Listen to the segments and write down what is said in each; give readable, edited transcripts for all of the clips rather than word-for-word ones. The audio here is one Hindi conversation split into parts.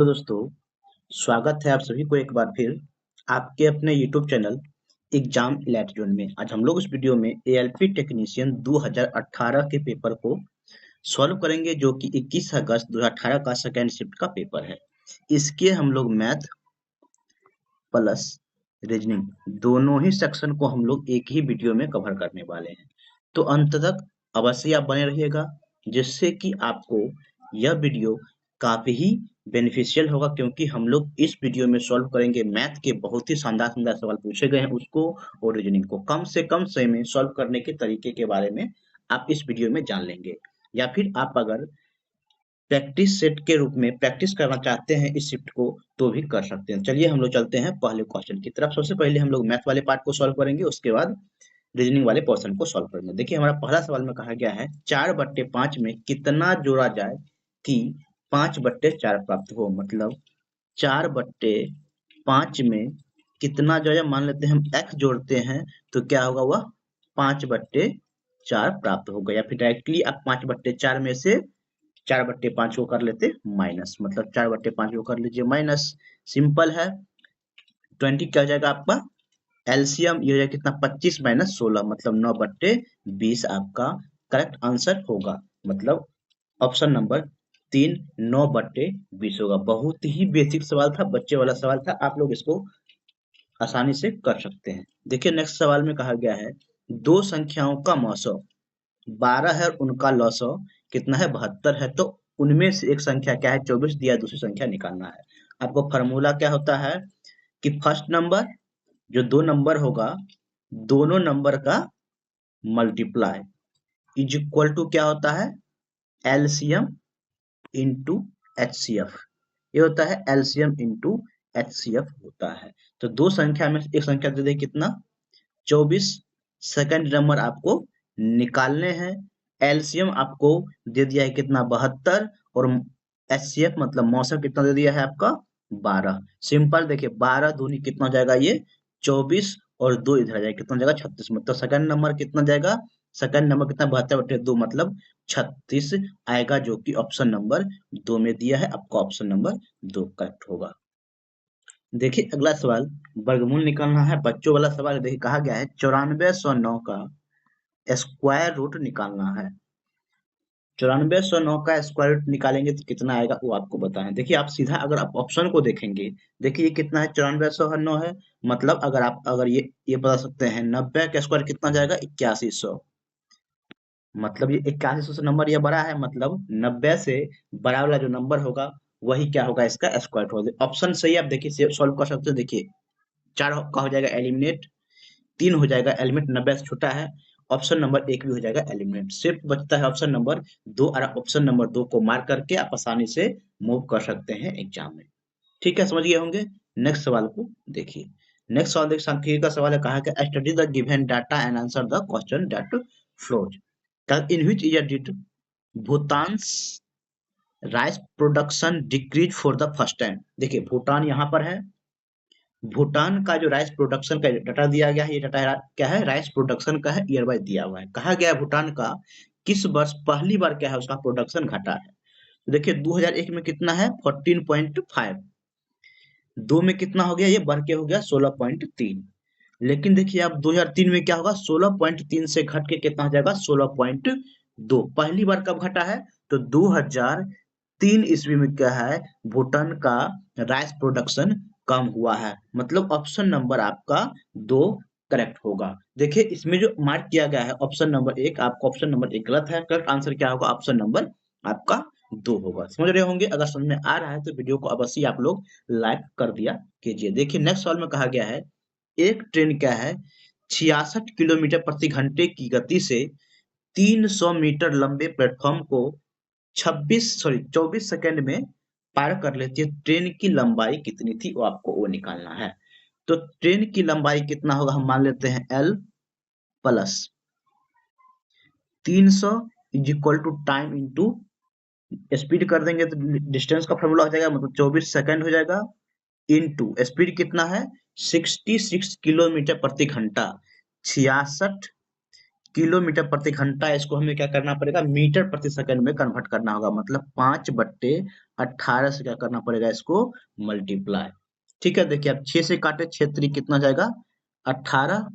हेलो दोस्तों, स्वागत है आप सभी को एक बार फिर आपके अपने YouTube channel exam alert zone में। आज हम लोग इस वीडियो में एएलपी टेक्नीशियन 2018 के पेपर को सॉल्व करेंगे, जो कि 21 अगस्त 2018 का सेकेंड शिफ्ट का पेपर है। इसके हम लोग मैथ प्लस रीजनिंग दोनों ही सेक्शन को हम लोग एक ही वीडियो में कवर करने वाले हैं, तो अंत तक अवश्य आप बने रहिएगा, जिससे कि आपको यह वीडियो काफी ही बेनिफिशियल होगा, क्योंकि हम लोग इस वीडियो में सॉल्व करेंगे मैथ के बहुत ही शानदार शानदार सवाल पूछे गए हैं उसको, और रीजनिंग को कम से कम समय में सॉल्व करने के तरीके के बारे में आप इस वीडियो में जान लेंगे। या फिर आप अगर प्रैक्टिस सेट के रूप में प्रैक्टिस करना चाहते हैं इस शिफ्ट को, तो भी कर सकते हैं। चलिए हम लोग चलते हैं पहले क्वेश्चन की तरफ। सबसे पहले हम लोग मैथ वाले पार्ट को सॉल्व करेंगे, उसके बाद रीजनिंग वाले पोर्शन को सॉल्व करेंगे। देखिए हमारा पहला सवाल में कहा गया है 4/5 में कितना जोड़ा जाए कि 5/4 प्राप्त हो। मतलब 4/5 में कितना जो है, मान लेते हैं हम x जोड़ते हैं तो क्या होगा, वह 5/4 प्राप्त होगा। या फिर डायरेक्टली आप 5/4 में से 4/5 को कर लेते माइनस, मतलब 4/5 को कर लीजिए माइनस। सिंपल है। 20 क्या हो जाएगा आपका एलसीएम, ये हो जाएगा कितना 25 माइनस 16, मतलब 9/20 आपका करेक्ट आंसर होगा। मतलब ऑप्शन नंबर 3 9/20 होगा। बहुत ही बेसिक सवाल था, बच्चे वाला सवाल था, आप लोग इसको आसानी से कर सकते हैं। देखिए नेक्स्ट सवाल में कहा गया है दो संख्याओं का मौसो 12 है और उनका लौसो कितना है 72 है, तो उनमें से एक संख्या क्या है 24 दिया, दूसरी संख्या निकालना है। आपको फॉर्मूला क्या होता है कि फर्स्ट नंबर जो दो नंबर होगा, दोनों नंबर का मल्टीप्लाई इज इक्वल टू क्या होता है एलसीएम इंटू एचसीएफ। ये होता है एलसीएम इंटू एचसीएफ होता है। तो दो संख्या में एक संख्या दे दे कितना 24, सेकंड नंबर आपको निकालने हैं। एलसीएम आपको दे दिया है कितना 72, और एचसीएफ मतलब मौसम कितना दे दिया है आपका 12। सिंपल देखिए 12 दूनी कितना हो जाएगा ये 24, और 2 इधर आ जाएगा कितना हो जाएगा 36। मतलब सेकंड नंबर कितना जाएगा, सेकंड नंबर कितना 72/2 मतलब 36 आएगा, जो कि ऑप्शन नंबर 2 में दिया है। आपका ऑप्शन नंबर 2 करेक्ट होगा। देखिए अगला सवाल वर्गमूल निकालना है, बच्चों वाला सवाल। देखिए कहा गया है 9409 का स्क्वायर रूट निकालना है। 9409 का स्क्वायर रूट निकालेंगे तो कितना आएगा वो आपको बताएं। देखिए आप सीधा अगर आप ऑप्शन को देखेंगे, देखिए ये कितना है 9409 है, मतलब अगर ये बता सकते हैं 90 का स्क्वायर कितना जाएगा 8100। मतलब ये 8100 से नंबर ये बड़ा है, मतलब 90 से बड़ा वाला जो नंबर होगा वही क्या होगा इसका स्क्वायर रूट होगा। ऑप्शन सही आप देखिए सॉल्व कर सकते हो। देखिए 4 का हो जाएगा एलिमिनेट, 3 हो जाएगा एलिमिनेट 90 से छोटा है, ऑप्शन नंबर 1 भी हो जाएगा एलिमिनेट। सिर्फ बचता है ऑप्शन नंबर 2, और ऑप्शन नंबर 2 को मार्क करके आप आसानी से मूव कर सकते हैं एग्जाम में। ठीक है, समझ गए होंगे। नेक्स्ट सवाल को देखिए। नेक्स्ट सवाल देखिए, सांख्यिकी का सवाल है। कहा कि study the given data and answer the question that flows. In which year did Bhutan's rice production decrease for the first time. देखिए भूटान यहाँ पर है, भूटान का जो राइस प्रोडक्शन का डाटा दिया गया है, ये डाटा क्या है राइस प्रोडक्शन का है, ईयर वाइज दिया हुआ है। कहा गया है भूटान का किस वर्ष पहली बार क्या है उसका प्रोडक्शन घटा है। तो देखिए 2001 में कितना है 14.5, 2 में कितना हो गया ये बढ़ के हो गया 16.3। लेकिन देखिए अब 2003 में क्या होगा 16.3 से घट के कितना हो जाएगा 16.2। पहली बार कब घटा है तो 2003 ईस्वी में क्या है भूटान का राइस प्रोडक्शन कम हुआ है। मतलब ऑप्शन नंबर आपका 2 करेक्ट होगा। देखिए इसमें जो मार्क किया गया है ऑप्शन नंबर 1, आपका ऑप्शन नंबर 1 गलत है। करेक्ट आंसर क्या होगा ऑप्शन नंबर आपका 2 होगा। समझ रहे होंगे। अगर समझ में आ रहा है तो वीडियो को अवश्य आप लोग लाइक कर दिया कीजिए। देखिए नेक्स्ट सवाल में कहा गया है एक ट्रेन क्या है 66 किलोमीटर प्रति घंटे की गति से 300 मीटर लंबे प्लेटफॉर्म को 24 सेकंड में पार कर लेती है। ट्रेन की लंबाई कितनी थी वो आपको वो निकालना है। तो ट्रेन की लंबाई कितना होगा, हम मान लेते हैं L plus 300 is equal to time into speed कर देंगे तो डिस्टेंस का फॉर्मूला हो जाएगा, मतलब 24 सेकंड हो जाएगा, इनटू स्पीड कितना है 66 किलोमीटर प्रति घंटा। 66 किलोमीटर प्रति घंटा, इसको हमें क्या करना पड़ेगा मीटर प्रति सेकंड में कन्वर्ट करना होगा। मतलब 5/8 18 से क्या करना पड़ेगा इसको मल्टीप्लाई। ठीक है, देखिए अब 6 से काटे 6 3 कितना जाएगा 18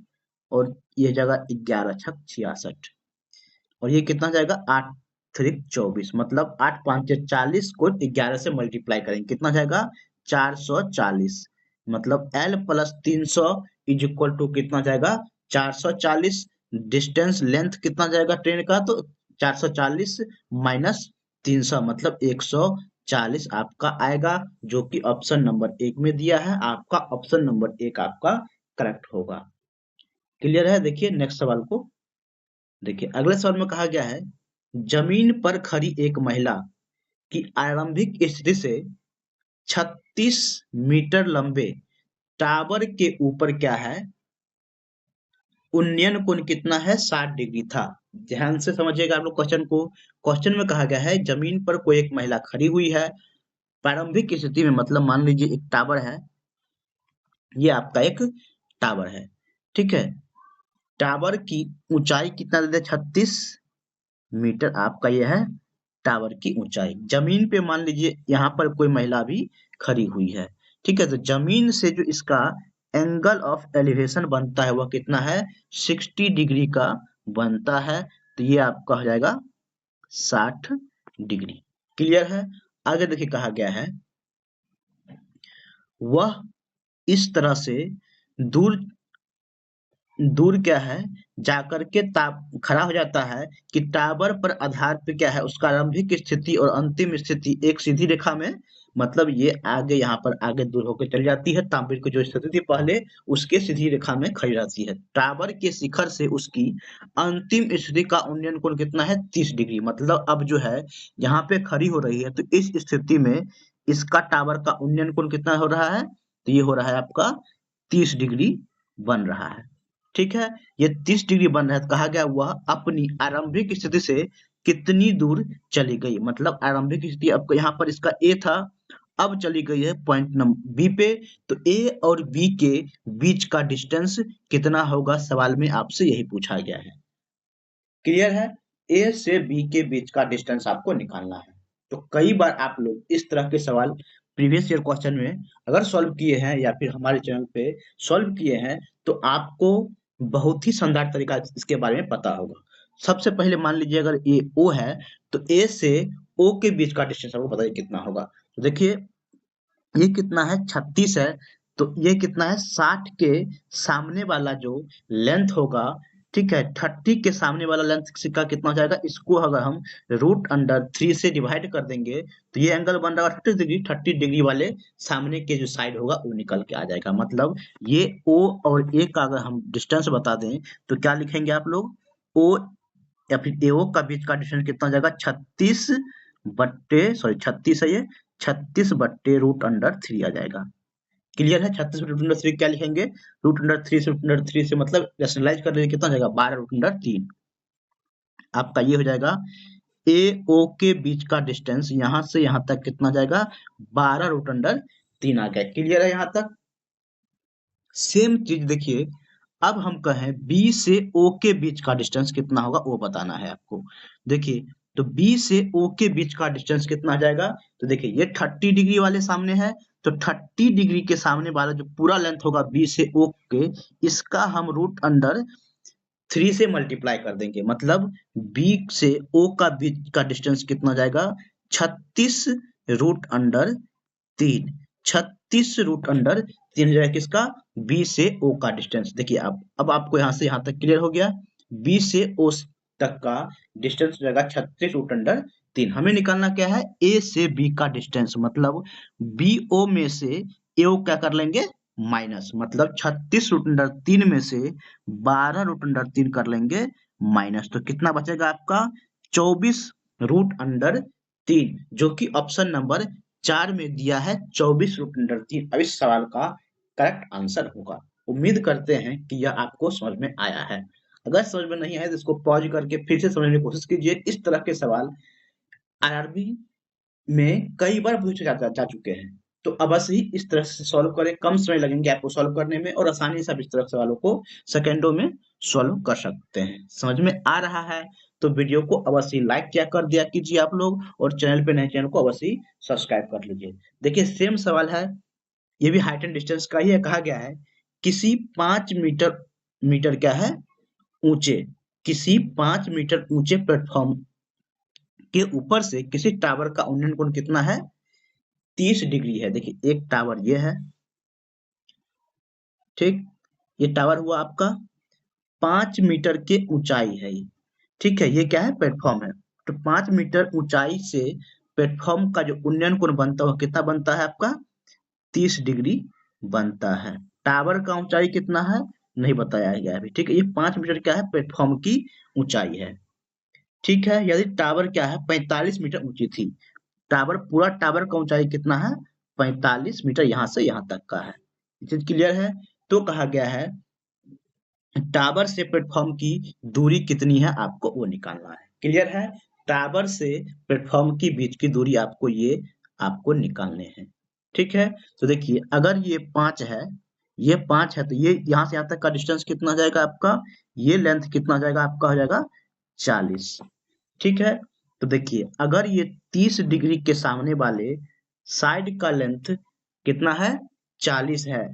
और ये जाएगा 11 छक 66 और ये कितना जाएगा 8 3 24 मतलब 8 5 40 को 11 से मल्टीप्लाई करेंगे कितना जाएगा 440 मतलब L plus 300 is equal to कितना जाएगा 440। डिस्टेंस लेंथ कितना जाएगा ट्रेन का तो 440 माइनस 300 मतलब 140 आपका आएगा जो कि ऑप्शन नंबर 1 में दिया है। आपका ऑप्शन नंबर 1 आपका करेक्ट होगा। क्लियर है। देखिए नेक्स्ट सवाल को देखिए, अगले सवाल में कहा गया है जमीन पर खड़ी एक महिला की आरंभिक स्थिति से 36 मीटर लंबे टावर के ऊपर क्या है उन्नयन कोण कितना है 60 डिग्री था। ध्यान से समझिएगा आप लोग क्वेश्चन को। क्वेश्चन में कहा गया है जमीन पर कोई एक महिला खड़ी हुई है प्रारंभिक स्थिति में मतलब मान लीजिए एक टावर है, ये आपका एक टावर है, ठीक है। टावर की ऊंचाई कितना दे 36 मीटर आपका ये है टावर की ऊंचाई। जमीन पे मान लीजिए यहाँ पर कोई महिला भी खड़ी हुई है, ठीक है। तो जमीन से जो इसका एंगल ऑफ एलिवेशन बनता है वह कितना है 60 डिग्री का बनता है। तो ये आपका हो जाएगा 60 डिग्री। क्लियर है। आगे देखिए कहा गया है वह इस तरह से दूर दूर क्या है जाकर के खड़ा हो जाता है कि टावर पर आधार पे क्या है उसका आरंभिक स्थिति और अंतिम स्थिति एक सीधी रेखा में मतलब ये आगे यहाँ पर आगे दूर होकर चली जाती है तांबे की जो स्थिति थी पहले उसके सीधी रेखा में खड़ी रहती है। टावर के शिखर से उसकी अंतिम स्थिति का उन्नयन कोण कितना है 30 डिग्री मतलब अब जो है यहाँ पे खड़ी हो रही है तो इस स्थिति में इसका टावर का उन्नयन कोण कितना हो रहा है तो ये हो रहा है आपका 30 डिग्री बन रहा है। ठीक है, ये 30 डिग्री बन रहा है। कहा गया वह अपनी आरंभिक स्थिति से कितनी दूर चली गई मतलब आरंभिक स्थिति अब यहाँ पर इसका ए था अब चली गई है पॉइंट नंबर बी पे। तो ए और बी के बीच का डिस्टेंस कितना होगा सवाल में आपसे यही पूछा गया है। क्लियर है। ए से बी के बीच का डिस्टेंस आपको निकालना है। तो कई बार आप लोग इस तरह के सवाल प्रीवियस ईयर क्वेश्चन में अगर सॉल्व किए हैं या फिर हमारे चैनल पे सॉल्व किए हैं तो आपको बहुत ही शानदार तरीका इसके बारे में पता होगा। सबसे पहले मान लीजिए अगर ये ओ है तो ए से ओ के बीच का डिस्टेंस आपको बताइए कितना होगा। तो देखिए ये कितना है 36 है तो ये कितना है 60 के सामने वाला जो लेंथ होगा ठीक है 30 के सामने वाला लेंथ का कितना हो जाएगा इसको अगर हम √3 से डिवाइड कर देंगे तो ये एंगल बन रहा है 30 डिग्री वाले सामने के जो साइड होगा वो निकल के आ जाएगा। मतलब ये ओ और ए का अगर हम डिस्टेंस बता दें तो क्या लिखेंगे आप लोग ओ या फिर एओ का बीच का डिस्टेंस कितना हो जाएगा 36 है ये 36/√3 आ जाएगा। क्लियर है। 36/√3 क्या लिखेंगे √3 से मतलब रेशनलाइज कर लेंगे कितना हो जाएगा 12√3 आपका ये हो जाएगा। ए ओ के बीच का डिस्टेंस यहां से यहां तक कितना जाएगा 12√3 आ गया। क्लियर है यहां तक। सेम चीज देखिए अब हम कहें बी से ओ के बीच का डिस्टेंस कितना होगा वो बताना है आपको। देखिए तो बी से ओ के बीच का डिस्टेंस कितना आ जाएगा तो देखिए ये 30 डिग्री वाले सामने है तो 30 डिग्री के सामने वाला जो पूरा लेंथ होगा बी से ओ के इसका हम √3 से मल्टीप्लाई कर देंगे मतलब बी से ओ का बीच का डिस्टेंस कितना जाएगा 36√3 36√3 जो है किसका बी से ओ का डिस्टेंस। देखिए आप अब आपको यहां से यहां तक क्लियर हो गया। बी से ओ तक का डिस्टेंस जाएगा 36√3। हमें निकालना क्या है ए से बी का डिस्टेंस मतलब बी ओ में से ए ओ क्या कर लेंगे माइनस मतलब 36√3 में से 12√3 कर लेंगे माइनस तो कितना बचेगा आपका 24√3 जो कि ऑप्शन नंबर 4 में दिया है 24√3 अब इस सवाल का करेक्ट आंसर होगा। उम्मीद करते हैं कि यह आपको समझ में आया है। अगर समझ में नहीं आया तो इसको पॉज करके फिर से समझने की कोशिश कीजिए। इस तरह के सवाल आरआरबी में कई बार पूछे जा चुके हैं तो अवश्य ही इस तरह से सॉल्व करें। कम समय लगेंगे आपको सॉल्व करने में और आसानी से आप इस तरह के सवालों को सेकेंडों में सॉल्व कर सकते हैं। समझ में आ रहा है तो वीडियो को अवश्य लाइक किया कर दिया कीजिए आप लोग, और चैनल पे नए चैनल को अवश्य सब्सक्राइब कर लीजिए। देखिए सेम सवाल है, ये भी हाइट एंड डिस्टेंस का ही है। कहा गया है किसी 5 मीटर मीटर क्या है ऊंचे, किसी 5 मीटर ऊंचे प्लेटफॉर्म के ऊपर से किसी टावर का उन्नयन कोण कितना है, 30 डिग्री है। देखिए एक टावर ये है, ठीक, ये टावर हुआ आपका 5 मीटर के ऊंचाई है ये, ठीक है, ये क्या है प्लेटफॉर्म है। तो 5 मीटर ऊंचाई से प्लेटफॉर्म का जो उन्नयन कोण बनता है वो कितना बनता है आपका, 30 डिग्री बनता है। टावर का ऊंचाई कितना है नहीं बताया गया है अभी, ठीक है, ये 5 मीटर क्या है प्लेटफॉर्म की ऊंचाई है, ठीक है। यदि टावर क्या है 45 मीटर ऊंची थी, टावर पूरा टावर का ऊंचाई कितना है 45 मीटर, यहाँ से यहाँ तक का है। ये चीज क्लियर है। तो कहा गया है टावर से प्लेटफॉर्म की दूरी कितनी है आपको वो निकालना है। क्लियर है, टावर से प्लेटफॉर्म की बीच की दूरी आपको ये आपको निकालने हैं, ठीक है। तो देखिए अगर ये 5 है, ये 5 है, तो ये यहाँ से यहाँ तक का डिस्टेंस कितना जाएगा आपका, ये लेंथ कितना जाएगा आपका, हो जाएगा 40, ठीक है। तो देखिए अगर ये 30 डिग्री के सामने वाले साइड का लेंथ कितना है 40 है,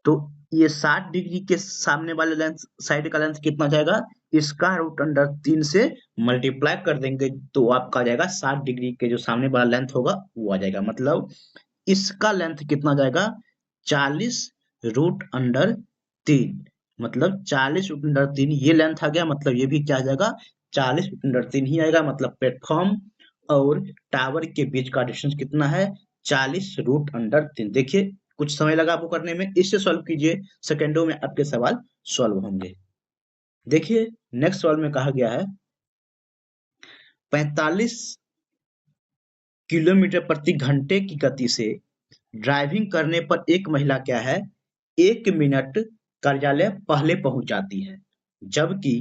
तो ये 60 डिग्री के सामने वाले लेंथ साइड का लेंथ कितना जाएगा, इसका रूट अंडर 3 से मल्टीप्लाई कर देंगे तो आपका आ जाएगा 60 डिग्री के जो सामने वाला लेंथ होगा वो आ जाएगा। मतलब इसका लेंथ कितना जाएगा 40 रूट अंडर 3, मतलब 40 रूट अंडर 3 ये लेंथ आ गया, मतलब ये भी क्या आ जाएगा 40 रूट अंडर 3 ही आएगा। मतलब प्लेटफॉर्म और टावर के बीच का डिस्टेंस कितना है 40 रूट अंडर 3। देखिए कुछ समय लगा आपको करने में, इससे सॉल्व कीजिए, सेकेंडों में आपके सवाल सॉल्व होंगे। देखिए नेक्स्ट सवाल में कहा गया है 45 किलोमीटर प्रति घंटे की गति से ड्राइविंग करने पर एक महिला क्या है 1 मिनट कार्यालय पहले पहुंच जाती है, जबकि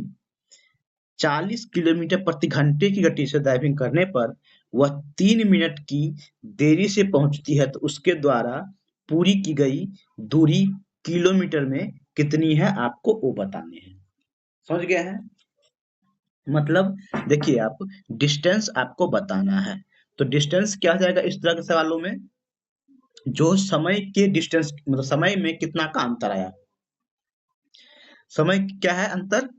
40 किलोमीटर प्रति घंटे की गति से ड्राइविंग करने पर वह 3 मिनट की देरी से पहुंचती है, तो उसके द्वारा पूरी की गई दूरी किलोमीटर में कितनी है आपको वो बताने हैं। समझ गए हैं, मतलब देखिए आप डिस्टेंस आपको बताना है, तो डिस्टेंस क्या हो जाएगा इस तरह के सवालों में, जो समय के डिस्टेंस मतलब समय में कितना का अंतर आया, समय क्या है अंतर,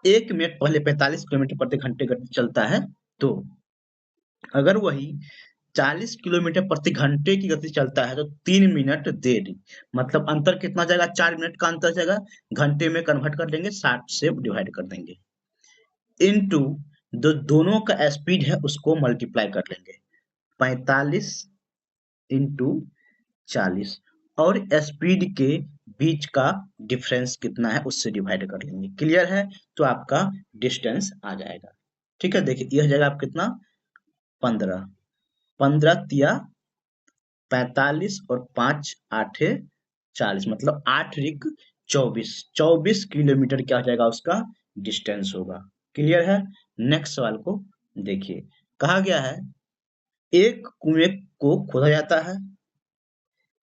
1 मिनट पहले 45 किलोमीटर प्रति घंटे गति चलता है, तो अगर वही 40 किलोमीटर प्रति घंटे की गति चलता है तो 3 मिनट देरी, मतलब अंतर कितना जाएगा 4 मिनट का अंतर जाएगा, घंटे में कन्वर्ट कर देंगे 60 से डिवाइड कर देंगे, इनटू जो दोनों का स्पीड है उसको मल्टीप्लाई कर लेंगे, 45 इंटू 40, और स्पीड के बीच का डिफरेंस कितना है उससे डिवाइड कर लेंगे। क्लियर है, तो आपका डिस्टेंस आ जाएगा, ठीक है। देखिए यह जाएगा आप कितना 15, 15 तिया 45 और 5 आठे 40, मतलब 8 रिक 24, 24 किलोमीटर क्या हो जाएगा उसका डिस्टेंस होगा। क्लियर है। नेक्स्ट सवाल को देखिए, कहा गया है एक कुएं को खोदा जाता है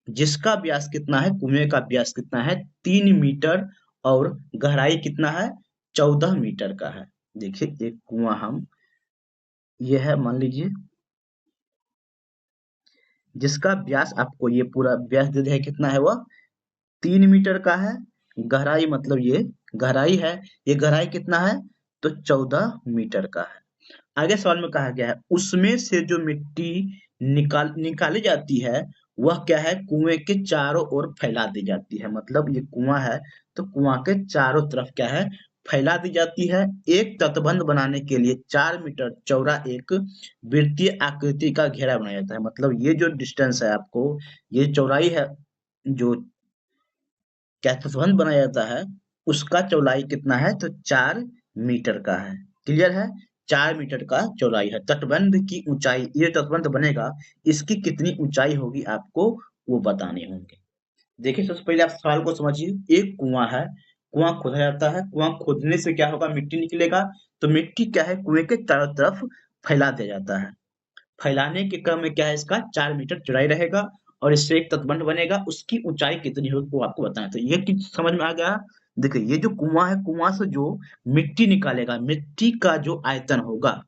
जिसका व्यास कितना है, कुएं का व्यास कितना है 3 मीटर, और गहराई कितना है 14 मीटर का है। देखिए एक कुआं हम ये है मान लीजिए, जिसका व्यास आपको ये पूरा व्यास दे दिया है कितना है वह 3 मीटर का है, गहराई मतलब ये गहराई है, ये गहराई कितना है तो 14 मीटर का है। आगे सवाल में कहा गया है उसमें से जो मिट्टी निकाली जाती है वह क्या है कुएं के चारों ओर फैला दी जाती है, मतलब ये कुआं है तो कुआं के चारों तरफ क्या है फैला दी जाती है। एक तटबंध बनाने के लिए 4 मीटर चौड़ा एक वृत्तीय आकृति का घेरा बनाया जाता है, मतलब ये जो डिस्टेंस है आपको ये चौड़ाई है जो क्या तटबंध बनाया जाता है उसका चौड़ाई कितना है तो 4 मीटर का है। क्लियर है, 4 मीटर का चौड़ाई है। तटबंध की ऊंचाई, ये तटबंध बनेगा इसकी कितनी ऊंचाई होगी आपको वो बताने होंगे। देखिए सबसे पहले आप सवाल को समझिए, एक कुआं है, कुआं खोदा जाता है, कुआं खोदने से क्या होगा मिट्टी निकलेगा, तो मिट्टी क्या है कुएं के चारों तरफ फैला दिया जाता है। फैलाने के क्रम में क्या है इसका 4 मीटर चौड़ाई रहेगा और इससे एक तटबंध बनेगा, उसकी ऊंचाई कितनी होगी वो आपको बताना है। तो ये चीज समझ में आ गया। देखिए ये जो कुआं है, कुआं से जो मिट्टी निकालेगा, मिट्टी का जो आयतन होगा,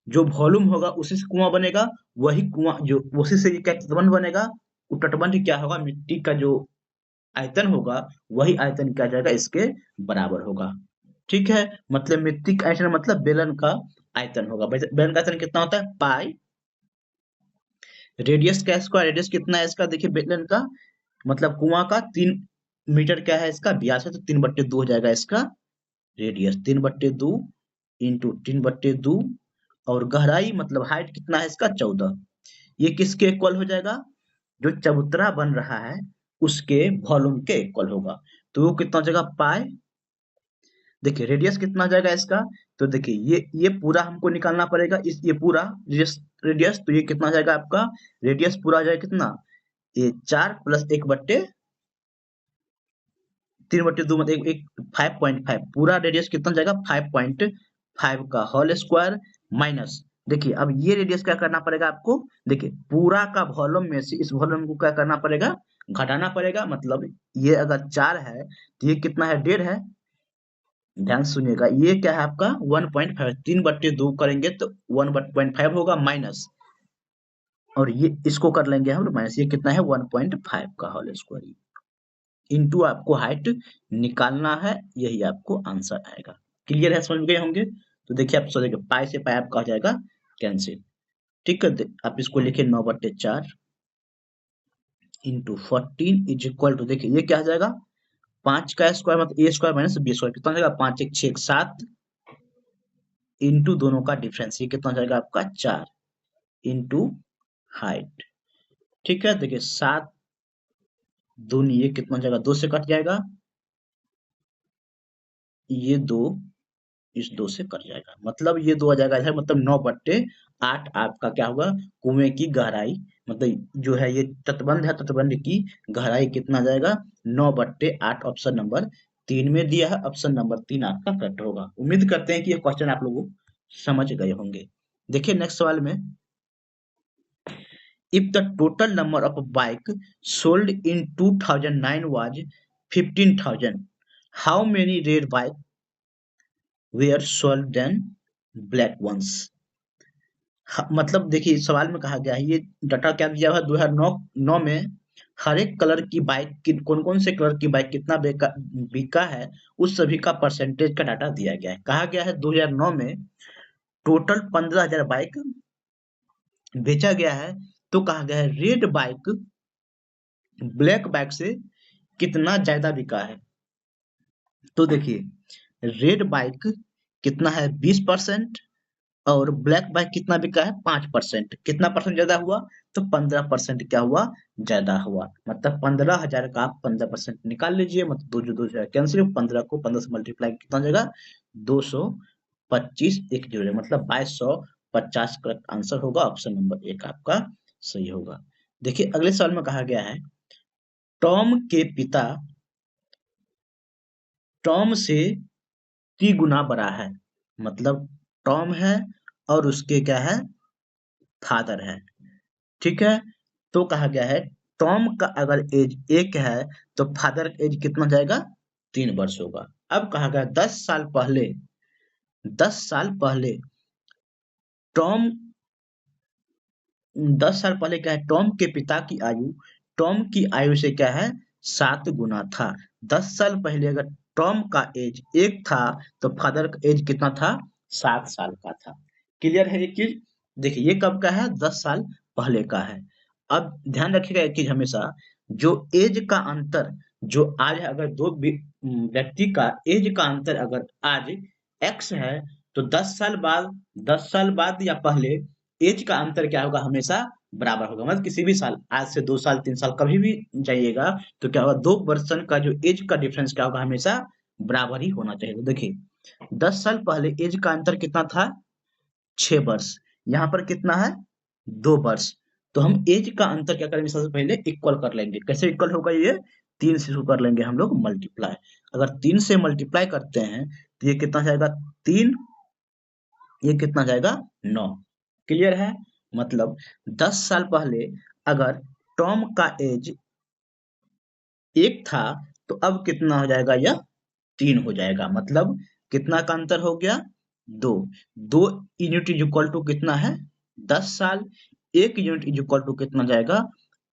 जो वॉल्यूम होगा, उसी से कुआं बनेगा। वही कुआं जो उसी से ये क्या तटबंध बनेगा, वो तटबंध क्या होगा, मिट्टी का जो आयतन होगा, वही आयतन क्या जाएगा, इसके बराबर होगा। ठीक है, मतलब मिट्टी का आयतन मतलब बेलन का आयतन होगा। बेलन का आयतन कितना होता है, पाई। रेडियस का स्क्वायर, रेडियस कितना है इसका, देखिए बेलन का मतलब कुआं का 3 मीटर क्या है इसका व्यास है, तो 3/2 हो जाएगा इसका रेडियस। 3/2 इंटू 3/2, और गहराई मतलब हाइट कितना है इसका 14। ये किसके इक्वल हो जाएगा, जो चबूतरा बन रहा है उसके वॉल्यूम के इक्वल होगा। तो वो कितना हो जाएगा, पाई। देखिए रेडियस कितना हो जाएगा इसका, तो देखिए ये पूरा हमको निकालना पड़ेगा, इस ये पूरा रेडियस, रेडियस तो ये कितना हो जाएगा आपका, रेडियस पूरा हो जाएगा कितना, ये 4 प्लस 1/3/2 मतलब एक 5.5, पूरा रेडियस कितना हो जाएगा 5.5 का होल स्क्वायर माइनस। देखिए अब ये रेडियस क्या करना पड़ेगा आपको, देखिए पूरा का वॉल्यूम में से इस वॉल्यूम को क्या करना पड़ेगा, घटाना पड़ेगा। मतलब ये अगर 4 है तो ये कितना है, 1.5 है। ध्यान से सुनिएगा, ये क्या है आपका 1.5, 3/2 करेंगे तो 1.5 होगा माइनस, और ये इसको कर लेंगे हम माइनस, ये कितना है 1.5 का होल स्क्वायर इंटू आपको हाइट निकालना है, यही आपको आंसर आएगा। क्लियर है, समझ गए होंगे। तो देखिए आप सोचेंगे पाई से पाई आपका हो जाएगा कैंसिल। ठीक है, आप इसको लिखिए 9/4 इंटू 14 इज इक्वल टू, देखिए ये क्या हो जाएगा, 5 का स्क्वायर मतलब ए स्क्वायर माइनस बी स्क्वायर, कितना हो जाएगा 5 1 6 7 इंटू दोनों का डिफरेंस, ये कितना हो जाएगा आपका 4 इंटू हाइट। ठीक है, देखिए 7 दूनी ये कितना हो जाएगा, 2 से कट जाएगा, ये 2 इस 2 से कट जाएगा, मतलब ये 2 आ जाएगा इधर, मतलब 9/8 आपका क्या होगा, कुएं की गहराई, मतलब जो है ये तटबंध है, तटबंध की गहराई कितना आ जाएगा 9/8। ऑप्शन नंबर 3 में दिया है, ऑप्शन नंबर 3 आपका करेक्ट होगा। उम्मीद करते हैं कि ये क्वेश्चन आप लोगों को समझ गए होंगे। देखिए नेक्स्ट सवाल में, if the total number of bike sold in 2009 was 15,000, how many red bike were sold than black ones? मतलब देखिए सवाल में कहा गया है, ये डाटा क्या दिया हुआ है, 2009 में हर एक कलर की बाइक, कौन कौन से कलर की बाइक कितना बिका है, उस सभी का परसेंटेज का डाटा दिया गया है। कहा गया है 2009 में टोटल 15,000 बाइक बेचा गया है, तो कहा गया है रेड बाइक ब्लैक बाइक से कितना ज्यादा बिका है। तो देखिए रेड बाइक कितना है 20%, और ब्लैक बाइक कितना बिका है 5%। कितना परसेंट ज्यादा हुआ, तो 15% क्या हुआ, ज्यादा हुआ। मतलब 15,000 का आप 15% निकाल लीजिए, मतलब दो जो 2 कैंसिल, 15 को 15 से मल्टीप्लाई कितना हो जाएगा 225 एक जोड़े, मतलब 2250 करेक्ट आंसर होगा। ऑप्शन नंबर 1 आपका सही होगा। देखिए अगले सवाल में कहा गया है, टॉम के पिता टॉम से 3 गुना बड़ा है। मतलब टॉम है और उसके क्या है, फादर है। ठीक है, तो कहा गया है टॉम का अगर एज 1 है तो फादर का एज कितना जाएगा 3 वर्ष होगा। अब कहा गया 10 साल पहले, 10 साल पहले टॉम 10 साल पहले क्या है, टॉम के पिता की आयु टॉम की आयु से क्या है 7 गुना था। 10 साल पहले अगर टॉम का एज 1 था तो फादर का एज कितना था 7 साल का था। क्लियर है ये चीज। देखिए ये कब का है 10 साल पहले का है। अब ध्यान रखिएगा एक चीज हमेशा, जो एज का अंतर, जो आज अगर दो व्यक्ति का एज का अंतर अगर आज एक्स है, तो 10 साल बाद, 10 साल बाद या पहले एज का अंतर क्या होगा, हमेशा बराबर होगा। मतलब किसी भी साल, आज से 2 साल 3 साल कभी भी जाइएगा तो क्या होगा, 2 पर्सन का जो एज का डिफरेंस क्या होगा, हमेशा बराबर ही होना चाहिए। तो देखिए 10 साल पहले एज का अंतर कितना था 6 वर्ष, यहाँ पर कितना है 2 वर्ष। तो हम एज का अंतर क्या करेंगे, सबसे पहले इक्वल कर लेंगे। कैसे इक्वल होगा, ये 3 से शुरू कर लेंगे हम लोग मल्टीप्लाई। अगर 3 से मल्टीप्लाई करते हैं तो ये कितना जाएगा 3, ये कितना जाएगा 9। क्लियर है। मतलब 10 साल पहले अगर टॉम का एज 1 था तो अब कितना हो जाएगा यह 3 हो जाएगा। मतलब कितना का अंतर हो गया? 2। 2 यूनिट इज इक्वल टू कितना है? 10 साल। 1 यूनिट इज इक्वल टू कितना जाएगा?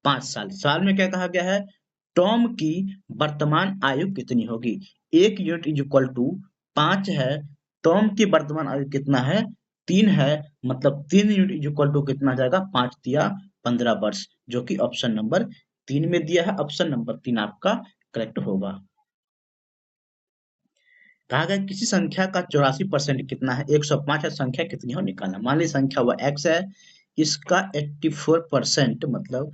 5 साल। साल में क्या कहा गया है? टॉम की वर्तमान आयु कितनी होगी? 1 यूनिट इज इक्वल टू 5 है। टॉम की वर्तमान आयु कितना है? 3 है। मतलब 3 यूनिट इज इक्वल टू कितना जाएगा? 5 दिया 15 वर्ष, जो कि ऑप्शन नंबर 3 में दिया है। ऑप्शन नंबर 3 आपका करेक्ट होगा। कहा गया किसी संख्या का 84% कितना है? 105 है, संख्या कितनी हो निकालना। मान ली संख्या हुआ x है, इसका 84% मतलब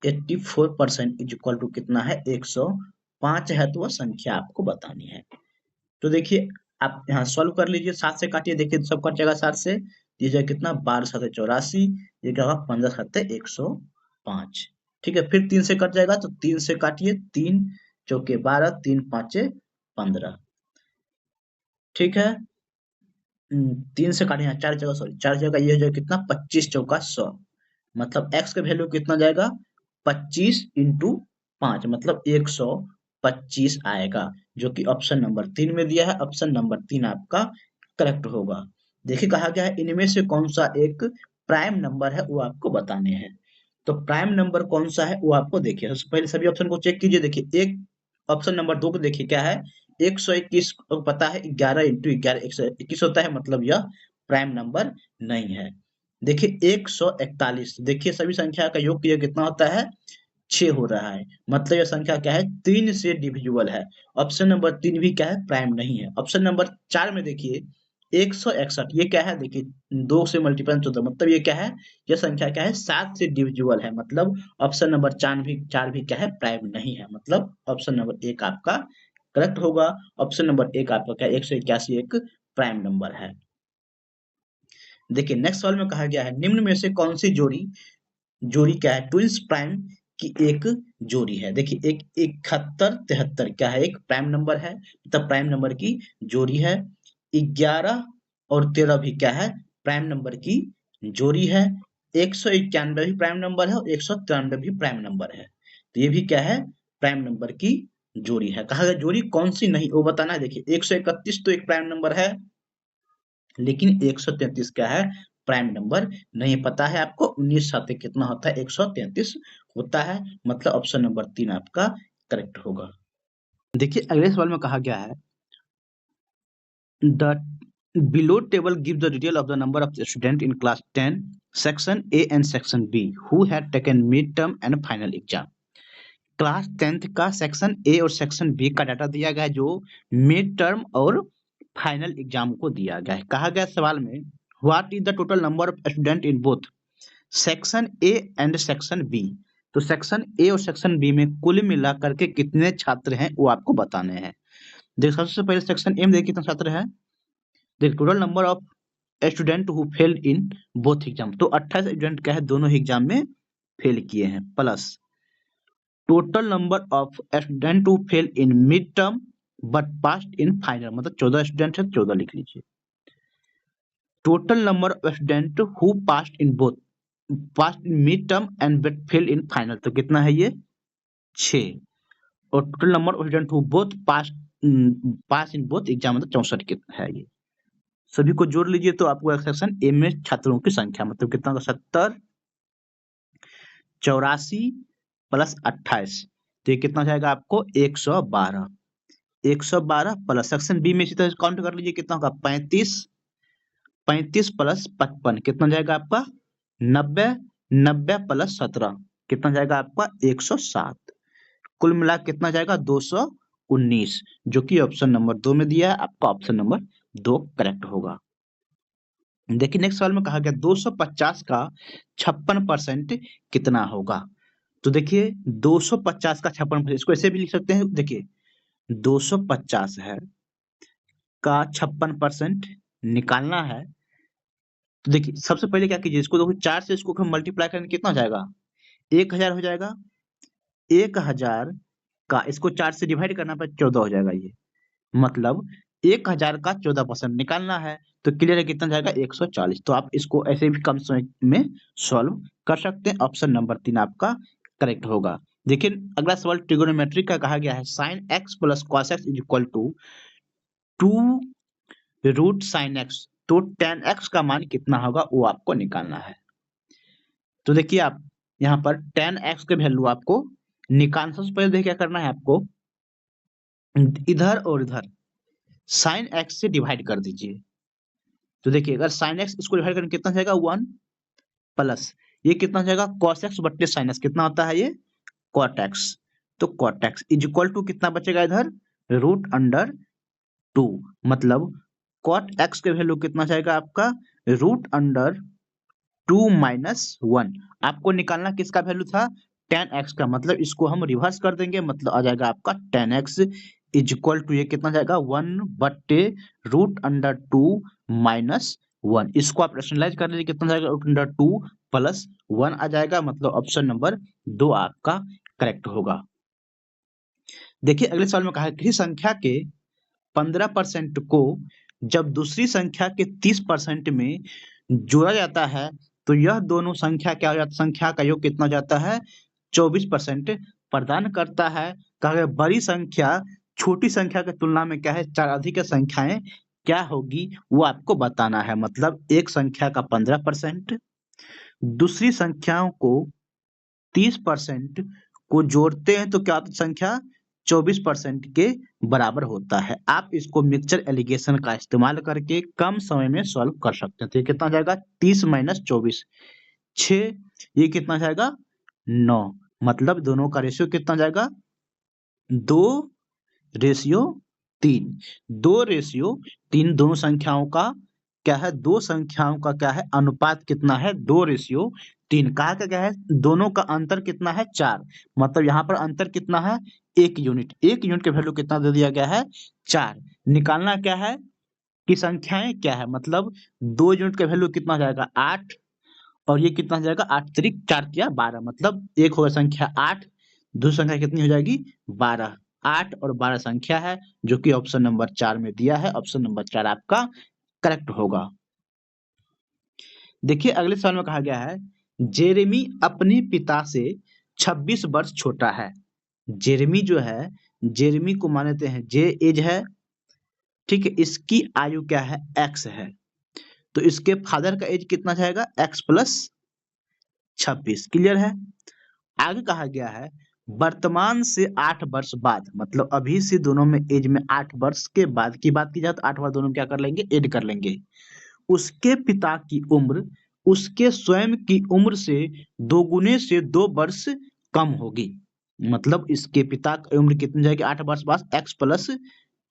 84% इज इक्वल टू कितना है? 105 है, तो वह संख्या आपको बतानी है। तो देखिए आप यहाँ सॉल्व कर लीजिए। 7 से काटिए, देखिए तो सब कट जाएगा 7 से। ये जो है कितना? 12 7 84, ये क्या होगा? 15 7 105। ठीक है, फिर 3 से कट जाएगा, तो 3 से काटिए। 3 चौके 12, 3 5 15। ठीक है। 3 से काटे, यहाँ 4 जगह, सॉरी 4 जगह, ये हो जाएगा कितना? 25 चौका 100। मतलब x का वैल्यू कितना जाएगा? 25 इंटू 5, मतलब 125 आएगा, जो कि ऑप्शन नंबर 3 में दिया है। ऑप्शन नंबर 3 आपका करेक्ट होगा। देखिए कहा गया है इनमें से कौन सा एक प्राइम नंबर है, वो आपको बताने हैं। तो प्राइम नंबर कौन सा है वो आपको देखिए। सबसे पहले सभी ऑप्शन को चेक कीजिए। देखिए एक ऑप्शन नंबर 2 को देखिए क्या है? 121 को पता है 11 इंटू 11 121 होता है, मतलब यह प्राइम नंबर नहीं है। देखिए 141, देखिए सभी संख्या का योग किया कितना होता है? 6 हो रहा है, मतलब यह संख्या क्या है? 3 से डिविजिबल है। ऑप्शन नंबर 3 भी क्या है? प्राइम नहीं है। ऑप्शन नंबर 4 में देखिए 161, ये क्या है? देखिए 2 से मल्टीपल 14, मतलब ये क्या है? यह संख्या क्या है? 7 से डिविजिबल है। मतलब ऑप्शन नंबर 4 भी क्या है? प्राइम नहीं है। मतलब ऑप्शन नंबर 1 आपका करेक्ट होगा। ऑप्शन नंबर 1 आपका क्या? 181 एक प्राइम नंबर है। देखिए नेक्स्ट सवाल में कहा गया है निम्न में से कौन सी जोड़ी जोड़ी क्या है? ट्विंस प्राइम की एक जोड़ी है। देखिए एक 71 73 क्या है? एक प्राइम नंबर है, मतलब प्राइम नंबर की जोड़ी है। 11 और 13 भी क्या है? प्राइम नंबर की जोड़ी है। 191 भी प्राइम नंबर है और 193 भी प्राइम नंबर है। तो ये भी क्या है? प्राइम नंबर की जोड़ी है। कहा गया जोड़ी कौन सी नहीं, वो बताना है। देखिए 131 तो एक प्राइम नंबर है, लेकिन 133 क्या है? प्राइम नंबर नहीं। पता है आपको 19 साथ कितना होता है? 133 होता है। मतलब ऑप्शन नंबर 3 आपका करेक्ट होगा। देखिए अगले सवाल में कहा गया है the below table gives the detail of the number of students in class 10 section A and section B who had taken midterm and final exam। Class 10th का सेक्शन ए और सेक्शन बी का डाटा दिया गया है, जो मिड टर्म और फाइनल एग्जाम को दिया गया है। कहा गया सवाल में what is the total number of student in both section A and section B. तो सेक्शन ए और सेक्शन बी में कुल मिलाकर के कितने छात्र हैं वो आपको बताने हैं। देखिए सबसे पहले सेक्शन ए में देखिए कितने छात्र हैं। देखिए total number of student who failed in both exam, तो 28 स्टूडेंट क्या है? दोनों ही एग्जाम में फेल किए हैं, plus total number of student who fail in mid term but passed in final, मतलब 14 स्टूडेंट है, 14 लिख लीजिए। Total number of student who passed in both passed in mid term and but fail in final, तो कितना है ये? 6। और total number of student who both pass in both exam, मतलब 64 कितना है ये। सभी को जोड़ लीजिए तो आपको सेक्शन ए में छात्रों की संख्या मतलब कितना? 70 84 प्लस 28, तो ये कितना जाएगा आपको? 112। 112 प्लस सेक्शन बी में इसी तरह काउंट कर लीजिए कितना होगा? 35 35 प्लस 55 कितना जाएगा आपका? 90 90 प्लस 17 कितना जाएगा आपका? 107। कुल मिला के कितना जाएगा? 219, जो कि ऑप्शन नंबर 2 में दिया है। आपका ऑप्शन नंबर 2 करेक्ट होगा। देखिए नेक्स्ट सवाल में कहा गया 250 का 56% कितना होगा? तो देखिए 250 का 56%, इसको ऐसे भी लिख सकते हैं। देखिए 250 है का 56% निकालना है। तो देखिए सबसे पहले क्या कीजिए, इसको देखो 4 से इसको हम मल्टीप्लाई करेंगे कितना हो जाएगा? 1000 हो जाएगा। 1000 का इसको 4 से डिवाइड करना पर 14 हो जाएगा ये। मतलब 1000 का 14% निकालना है, तो क्लियर है कितना जाएगा? 140। तो आप इसको ऐसे भी कम समय में सॉल्व कर सकते हैं। ऑप्शन नंबर 3 आपका करेक्ट होगा। देखिए अगला सवाल ट्रिगोनोमेट्री का कहा गया है sine x plus cos x is equal to 2 √sin x, तो tan x का मान कितना होगा वो आपको निकालना है। तो देखिए आप यहाँ पर tan x के वैल्यू आपको निकालने से पहले देखिए क्या करना है आपको, इधर और इधर sin x से डिवाइड कर दीजिए। तो देखिए अगर sin x इसको डिवाइड करेंगे कितना जाएगा 1 प्लस ये कितना जाएगा cos x बट्टे sin x कितना होता है ये cot x, तो cot x is equal to कितना बचेगा इधर √2, मतलब cot x के वैल्यू कितना जाएगा आपका √2 माइनस 1। आपको निकालना किसका वैल्यू था tan x का, मतलब इसको हम रिवर्स कर देंगे, मतलब आ जाएगा आपका tan x is equal to ये कितना जाएगा 1 बट्टे √2 माइनस 1। इसको आप रेशनलाइज कर लीजिए कितना जाएगा √2 प्लस 1 आ जाएगा, मतलब ऑप्शन नंबर 2 आपका करेक्ट होगा। देखिए अगले सवाल में कहा है किसी संख्या के 15% को जब दूसरी संख्या के 30% में जोड़ा जाता है तो यह दोनों संख्या क्या हो जाता है, संख्या का योग कितना हो जाता है 24% प्रदान करता है। कहा गया बड़ी संख्या छोटी संख्या की तुलना में क्या है 4 अधिक संख्याएं क्या होगी वो आपको बताना है। मतलब एक संख्या का 15% दूसरी संख्याओं को 30% को जोड़ते हैं तो क्या होता है संख्या 24% के बराबर होता है। आप इसको मिक्सचर एलिगेशन का इस्तेमाल करके कम समय में सॉल्व कर सकते हैं। तो ये कितना जाएगा 30 माइनस 24 6, ये कितना जाएगा 9, मतलब दोनों का रेशियो कितना जाएगा 2:3। 2:3 दोनों संख्याओं का क्या है, दो संख्याओं का क्या है अनुपात कितना है 2:3। कहा क्या है दोनों का अंतर कितना है 4, मतलब यहाँ पर अंतर कितना है 1 यूनिट। 1 यूनिट का वैल्यू कितना दे दिया गया है 4। निकालना क्या है कि संख्याएं क्या है, मतलब 2 यूनिट का वैल्यू कितना जाएगा 8 और ये कितना जाएगा 8 त्रिक 4 या 12, मतलब एक होगा संख्या 8 दूसरी संख्या कितनी हो जाएगी 12। 8 और 12 संख्या है जो कि ऑप्शन नंबर 4 में दिया है, ऑप्शन नंबर 4 आपका करेक्ट होगा। देखिए अगले सवाल में कहा गया है जेरेमी अपने पिता से 26 वर्ष छोटा है। जेरेमी जो है, जेरेमी को मानते हैं जे एज है, ठीक है, इसकी आयु क्या है एक्स है, तो इसके फादर का एज कितना जाएगा एक्स प्लस 26। क्लियर है। आगे कहा गया है वर्तमान से 8 वर्ष बाद, मतलब अभी से दोनों में एज में 8 वर्ष के बाद की बात की जाए तो 8 बार दोनों क्या कर लेंगे ऐड कर लेंगे। उसके पिता की उम्र उसके स्वयं की उम्र से दोगुने से 2 वर्ष कम होगी। मतलब इसके पिता की उम्र कितनी जाएगी 8 वर्ष बाद x plus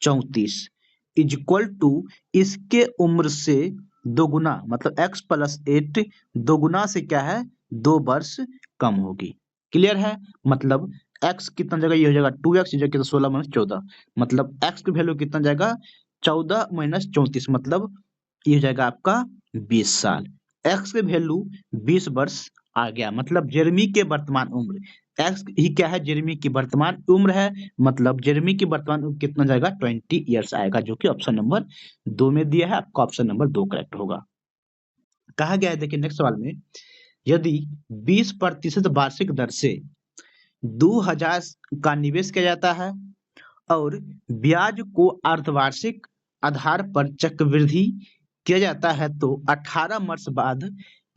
34 is equal to इसके उम्र से दोगुना, मतलब एक्स प्लस 8 दोगुना से क्या है 2 वर्ष कम होगी। क्लियर है। मतलब x कितना जाएगा ये हो जाएगा 2x, जो कि 16 माइनस 14, मतलब x की वैल्यू कितना जाएगा 14 माइनस 34, मतलब ये हो जाएगा आपका 20 साल। x के वैल्यू 20 वर्ष आ गया, मतलब जेरेमी के वर्तमान उम्र x ही क्या है जेरेमी की वर्तमान उम्र है, मतलब जेरेमी की वर्तमान उम्र कितना जाएगा 20 ईयर्स आएगा, जो कि ऑप्शन नंबर 2 में दिया है। आपका ऑप्शन नंबर 2 करेक्ट होगा। कहा गया है देखिए नेक्स्ट सवाल में यदि 20% वार्षिक दर से 2000 का निवेश किया जाता है और ब्याज को अर्धवार्षिक आधार पर चक्रवृद्धि किया जाता है तो 18 वर्ष बाद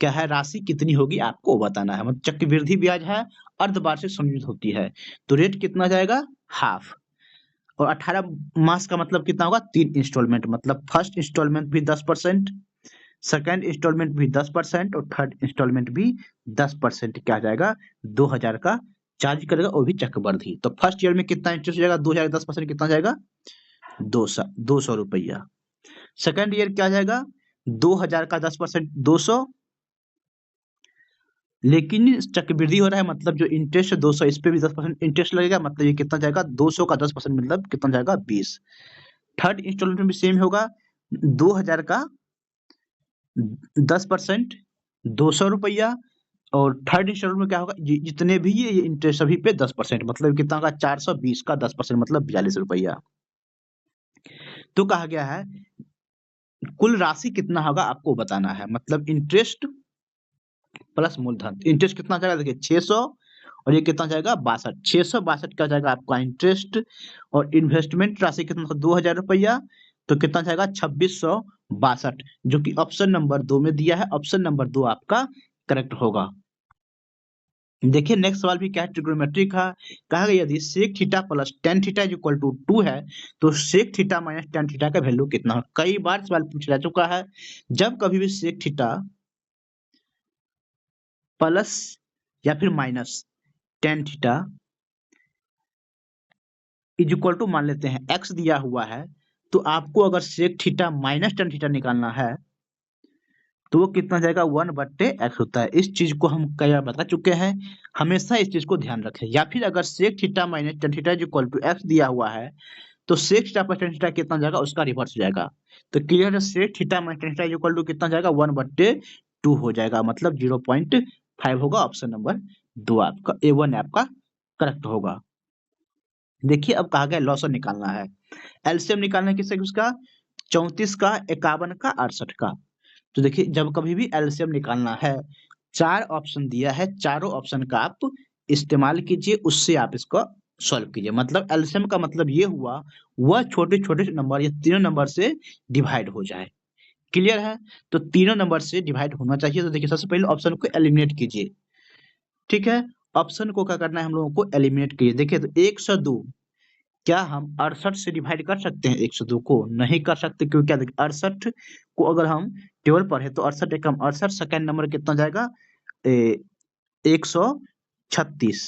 क्या है राशि कितनी होगी आपको बताना है। मतलब चक्रवृद्धि ब्याज है अर्धवार्षिक संयोजित होती है तो रेट कितना जाएगा हाफ, और 18 मास का मतलब कितना होगा 3 इंस्टॉलमेंट, मतलब फर्स्ट इंस्टॉलमेंट भी 10%, सेकेंड इंस्टॉलमेंट भी 10% और थर्ड इंस्टॉलमेंट भी 10% क्या जाएगा 2000 का चार्ज करेगा वो भी चक्रवृद्धि। तो फर्स्ट ईयर में कितना इंटरेस्ट हो जाएगा 2000 10% कितना जाएगा 200 रुपया। सेकेंड ईयर क्या जाएगा 2000 का 10% 200, लेकिन चक्रवृद्धि हो रहा है मतलब जो इंटरेस्ट है 200 इस पे भी 10% इंटरेस्ट लगेगा, मतलब ये कितना जाएगा 200 का 10% मतलब कितना जाएगा 20। थर्ड इंस्टॉलमेंट में भी सेम होगा 2000 का 10% 200 रुपया, और थर्ड इंस्टॉलमेंट में क्या होगा जितने भी ये इंटरेस्ट सभी पे 10%, मतलब कितना होगा 420 का 10% मतलब 42 रुपया। तो कहा गया है कुल राशि कितना होगा आपको बताना है, मतलब इंटरेस्ट प्लस मूलधन। इंटरेस्ट कितना जाएगा देखिए 600 और ये कितना जाएगा 62। 662 क्या जाएगा आपका इंटरेस्ट, और इन्वेस्टमेंट राशि कितना था 2000 रुपया, तो कितना जाएगा 2662, जो कि ऑप्शन नंबर 2 में दिया है। ऑप्शन नंबर 2 आपका करेक्ट होगा। देखिए नेक्स्ट सवाल भी क्या है, ट्रिग्नोमेट्री का कहा गया यदि sec theta plus tan theta is equal to 2 है तो sec theta minus tan theta का वैल्यू कितना है। कई बार सवाल पूछा जा चुका है, जब कभी भी सेक थीटा प्लस या फिर minus tan theta is equal to मान लेते हैं एक्स दिया हुआ है, तो आपको अगर sec theta minus tan theta निकालना है तो वो कितना जाएगा 1/x होता है। इस चीज को हम कई बार बता चुके हैं, हमेशा इस चीज को ध्यान रखें। या फिर अगर sec theta minus tan theta is equal to x दिया हुआ है तो sec theta plus tan theta कितना जाएगा उसका रिवर्स हो जाएगा। तो क्लियर है, sec theta minus tan theta is equal to कितना जाएगा 1/2 हो जाएगा, मतलब 0.5 होगा। ऑप्शन नंबर 2 आपका A1 आपका करेक्ट होगा। देखिए अब कहा गया लॉसन निकालना है, एलसीएम निकालना है किससे, उसका 34 का 51 का 68 का। तो देखिए जब कभी भी एलसीएम निकालना है, 4 ऑप्शन दिया है, चारों ऑप्शन का आप इस्तेमाल कीजिए, उससे आप इसको सॉल्व कीजिए। मतलब एलसीएम का मतलब ये हुआ वह छोटे छोटे नंबर या तीनों नंबर से डिवाइड हो जाए। क्लियर है, तो तीनों नंबर से डिवाइड होना चाहिए। तो देखिए सबसे पहले ऑप्शन को एलिमिनेट कीजिए। ठीक है, ऑप्शन को क्या करना है हम लोगों को एलिमिनेट कीजिए। देखिए तो 102 क्या हम 68 से डिवाइड कर सकते हैं 102 को? नहीं कर सकते, क्योंकि क्या देखिए 68 को अगर हम टेबल पढ़े तो 68 एकम 68, सेकंड नंबर कितना जाएगा 136,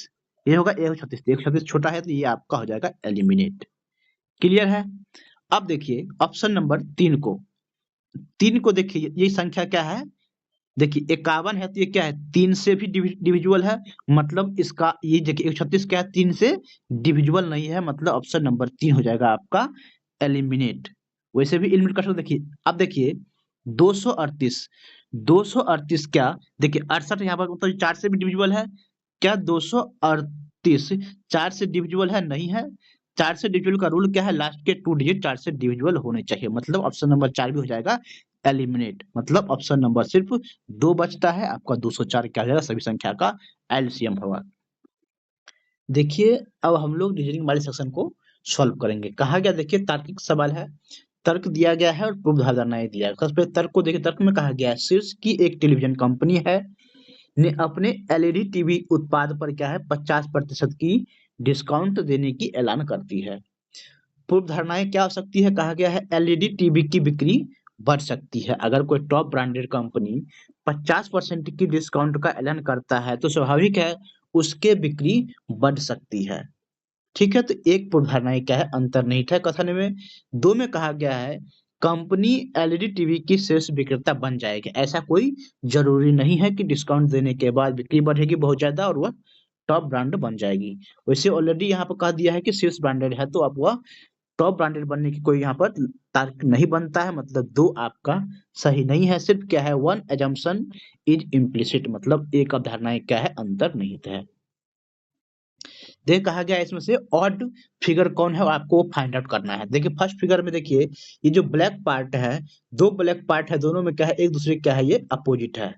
ये होगा 136। 136 छोटा है तो ये आपका हो जाएगा एलिमिनेट। क्लियर है, अब देखिए ऑप्शन नंबर 3 को, 3 को देखिए ये संख्या क्या है, देखिए 51 है तो ये क्या है 3 से भी डिविजिबल है, मतलब इसका ये देखिए 136 क्या है 3 से डिविजिबल नहीं है, मतलब ऑप्शन नंबर 3 हो जाएगा आपका एलिमिनेट। वैसे भी एलिमिनेट कर सकते, देखिए अब देखिए 238, 238 क्या, देखिए 68 यहाँ पर मतलब 4 से भी डिविजिबल है क्या, 238 4 से डिविजिबल है नहीं है। 4 से डिविजिबल का रूल क्या है, लास्ट के 2 डिजिट 4 से डिविजिबल होने चाहिए, मतलब ऑप्शन नंबर 4 भी हो जाएगा एलिमिनेट। मतलब ऑप्शन नंबर सिर्फ 2 बचता है आपका, 204 क्या हो जाएगा सभी संख्या का एलसीएम होगा। देखिए अब हम लोग रीजनिंग वाले सेक्शन को सॉल्व करेंगे। कहा गया देखिए तार्किक सवाल है, तर्क दिया गया है और पूर्व धारणाएं दिया है। सबसे पहले तर्क को देखिए, तर्क में कहा गया है शीर्ष की एक टेलीविजन कंपनी है ने अपने एलईडी टीवी उत्पाद पर क्या है 50% की डिस्काउंट देने की ऐलान करती है। पूर्व धारणाएं क्या हो सकती है, कहा गया है एलईडी टीवी की बिक्री बढ़ सकती है। अगर कोई टॉप ब्रांडेड कंपनी 50% की डिस्काउंट का ऐलान करता है तो स्वाभाविक है उसके बिक्री बढ़ सकती है। ठीक है, तो एक पूर्व धारणाएं क्या है अंतर्निहित है कथन में। 2 में कहा गया है कंपनी एलईडी टीवी की शीर्ष विक्रेता बन जाएगी। ऐसा कोई जरूरी नहीं है कि डिस्काउंट देने के बाद बिक्री बढ़ेगी बहुत ज्यादा और वह टॉप ब्रांड बन जाएगी। वैसे ऑलरेडी यहाँ पर कह दिया है कि शीर्ष ब्रांडेड है तो अब वह टॉप ब्रांडेड बनने की कोई यहाँ पर तर्क नहीं बनता है, मतलब 2 आपका सही नहीं है। सिर्फ क्या है वन एजम्पशन इज इम्प्लिसिट, मतलब एक अवधारणाएं क्या है अंतर्निहित है। देखिए कहा गया है इसमें से ऑड फिगर कौन है आपको फाइंड आउट करना है। देखिए फर्स्ट फिगर में देखिए ये जो ब्लैक पार्ट है, 2 ब्लैक पार्ट है, दोनों में क्या है एक दूसरे क्या है ये अपोजिट है।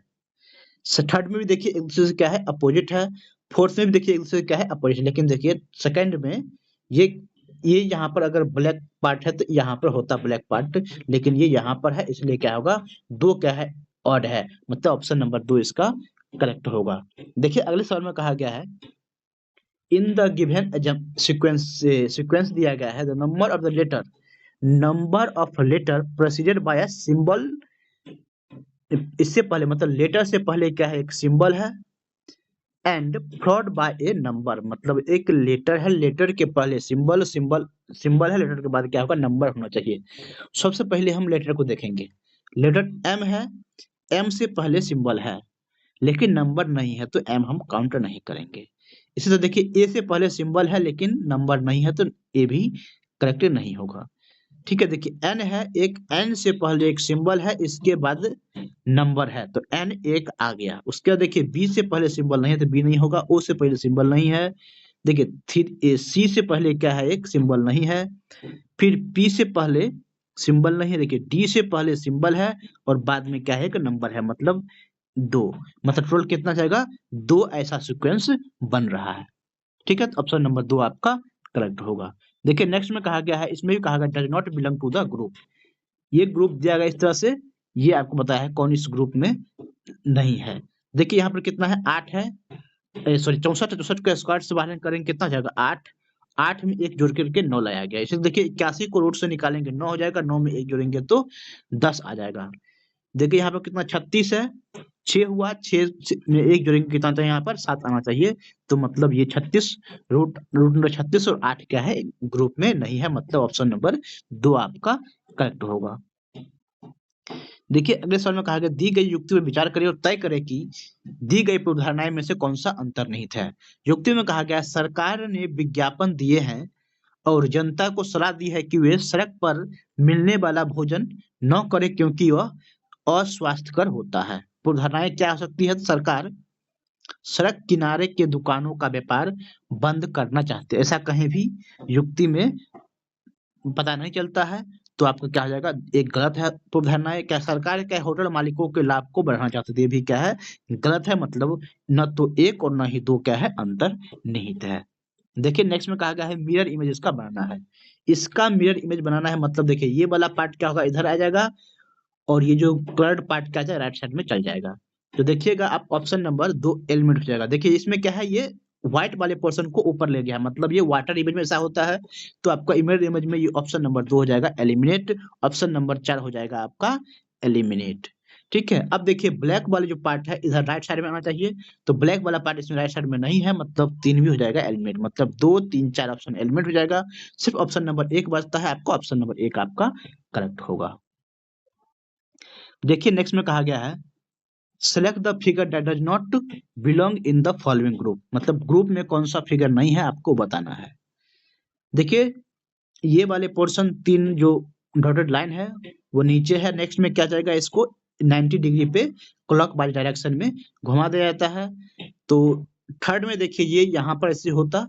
थर्ड में भी देखिए एक दूसरे से क्या है अपोजिट है। फोर्थ में भी देखिए एक दूसरे से क्या है अपोजिट, लेकिन देखिए सेकंड में ये ये यहाँ पर अगर ब्लैक पार्ट है तो यहाँ पर होता ब्लैक पार्ट, लेकिन ये यहाँ पर है इसलिए क्या होगा 2 क्या है ऑड है, मतलब ऑप्शन नंबर 2 इसका करेक्ट होगा। देखिए अगले सवाल में कहा गया है इन द गिवन सीक्वेंस दिया गया है the number of the letter, number of letter preceded by a symbol. इससे पहले मतलब लेटर से पहले क्या है एक सिंबल है, and fraud bye A number, मतलब एक लेटर है, लेटर के पहले सिंबल, सिंबल है, लेटर के बाद क्या होगा नंबर होना चाहिए। सबसे पहले हम लेटर को देखेंगे, लेटर एम है, एम से पहले सिंबल है लेकिन नंबर नहीं है तो एम हम काउंट नहीं करेंगे। इसी तरह देखिए ए से पहले सिंबल है लेकिन नंबर नहीं है तो ए भी करेक्ट नहीं होगा। ठीक है, देखिए एन है, एक एन से पहले एक सिंबल है इसके बाद नंबर है तो एन एक आ गया। उसके बाद देखिए बी से पहले सिंबल नहीं है तो बी नहीं होगा, ओ से पहले सिंबल नहीं है, देखिए फिर सी से पहले क्या है एक सिंबल नहीं है, फिर पी से पहले सिंबल नहीं है, देखिए डी से पहले सिंबल है और बाद में क्या है एक नंबर है, मतलब 2, मतलब टोटल कितना जाएगा, 2 ऐसा सीक्वेंस बन रहा है। ठीक है, तो ऑप्शन नंबर 2 आपका करेक्ट होगा। देखिए नेक्स्ट में कहा गया है, इसमें भी कहा गया does not belong to the group. ये ग्रुप दिया गया इस तरह से, ये आपको बताया है कौन इस ग्रुप में नहीं है। देखिए यहाँ पर कितना है, 8 है, सॉरी 64 है, 64 को स्क्वायर से बाहर करेंगे कितना हो जाएगा, 8। 8 में 1 जोड़ करके 9 लाया गया। इसे देखिए 81 को रूट से निकालेंगे 9 हो जाएगा, 9 में 1 जोड़ेंगे तो 10 आ जाएगा। देखिए यहाँ पर कितना 36 है, 6 हुआ, 6 में 1 जोड़ेंगे कितना आता है यहाँ पर, 7 आना चाहिए। तो मतलब ये 36 रूट रूट नंबर 36 और 8 क्या है, ग्रुप में नहीं है, मतलब ऑप्शन नंबर 2 आपका करेक्ट होगा। देखिए अगले सवाल में कहा गया दी गई युक्ति पर विचार करें और तय करें कि दी गई अवधारणाएं में से कौन सा अंतर्निहित है। युक्ति में कहा गया सरकार ने विज्ञापन दिए हैं और जनता को सलाह दी है कि वे सड़क पर मिलने वाला भोजन न करें क्योंकि वह अस्वास्थ्यकर होता है। अवधारणाएं क्या हो सकती है, सरकार सड़क किनारे के दुकानों का व्यापार बंद करना चाहते हैं, ऐसा कहीं भी युक्ति में पता नहीं चलता है। तो आपका क्या हो जाएगा, एक गलत है अवधारणा है। क्या सरकार क्या होटल मालिकों के लाभ को बढ़ाना चाहती है, ये भी क्या है, गलत है। मतलब न तो एक और न ही दो क्या है, अंतर निहित है। देखिए नेक्स्ट में कहा गया है मिरर इमेज इसका बनाना है। इसका मिरर इमेज बनाना है, मतलब देखिए ये वाला पार्ट क्या होगा, इधर आ जाएगा और ये जो कर्ड पार्ट क्या जाएगा, राइट साइड में चल जाएगा। तो देखिएगा आप ऑप्शन नंबर 2 एलिमेंट हो जाएगा। देखिए इसमें क्या है, ये व्हाइट वाले पोर्शन को ऊपर ले गया है, मतलब ये वाटर इमेज में ऐसा होता है। तो आपका इमेज इमेज में ये ऑप्शन नंबर 2 हो जाएगा एलिमिनेट, ऑप्शन नंबर 4 हो जाएगा आपका एलिमिनेट। ठीक है, अब देखिए ब्लैक वाले जो पार्ट है इधर राइट साइड में आना चाहिए, तो ब्लैक वाला पार्ट इसमें राइट साइड में नहीं है, मतलब 3 भी हो जाएगा एलिमिनेट, मतलब 2 3 4 ऑप्शन एलिमिनेट हो जाएगा। सिर्फ ऑप्शन नंबर 1 बचता है आपका, ऑप्शन नंबर 1 आपका करेक्ट होगा। देखिए नेक्स्ट में कहा गया है select the figure that does not belong in the following group, मतलब ग्रुप में कौन सा फिगर नहीं है आपको बताना है। देखिए ये वाले पोर्शन 3 जो डॉटेड लाइन है वो नीचे है। नेक्स्ट में क्या जाएगा, इसको 90 डिग्री पे क्लॉक वाइज डायरेक्शन में घुमा दिया जाता है। तो थर्ड में देखिए ये यहाँ पर ऐसे होता,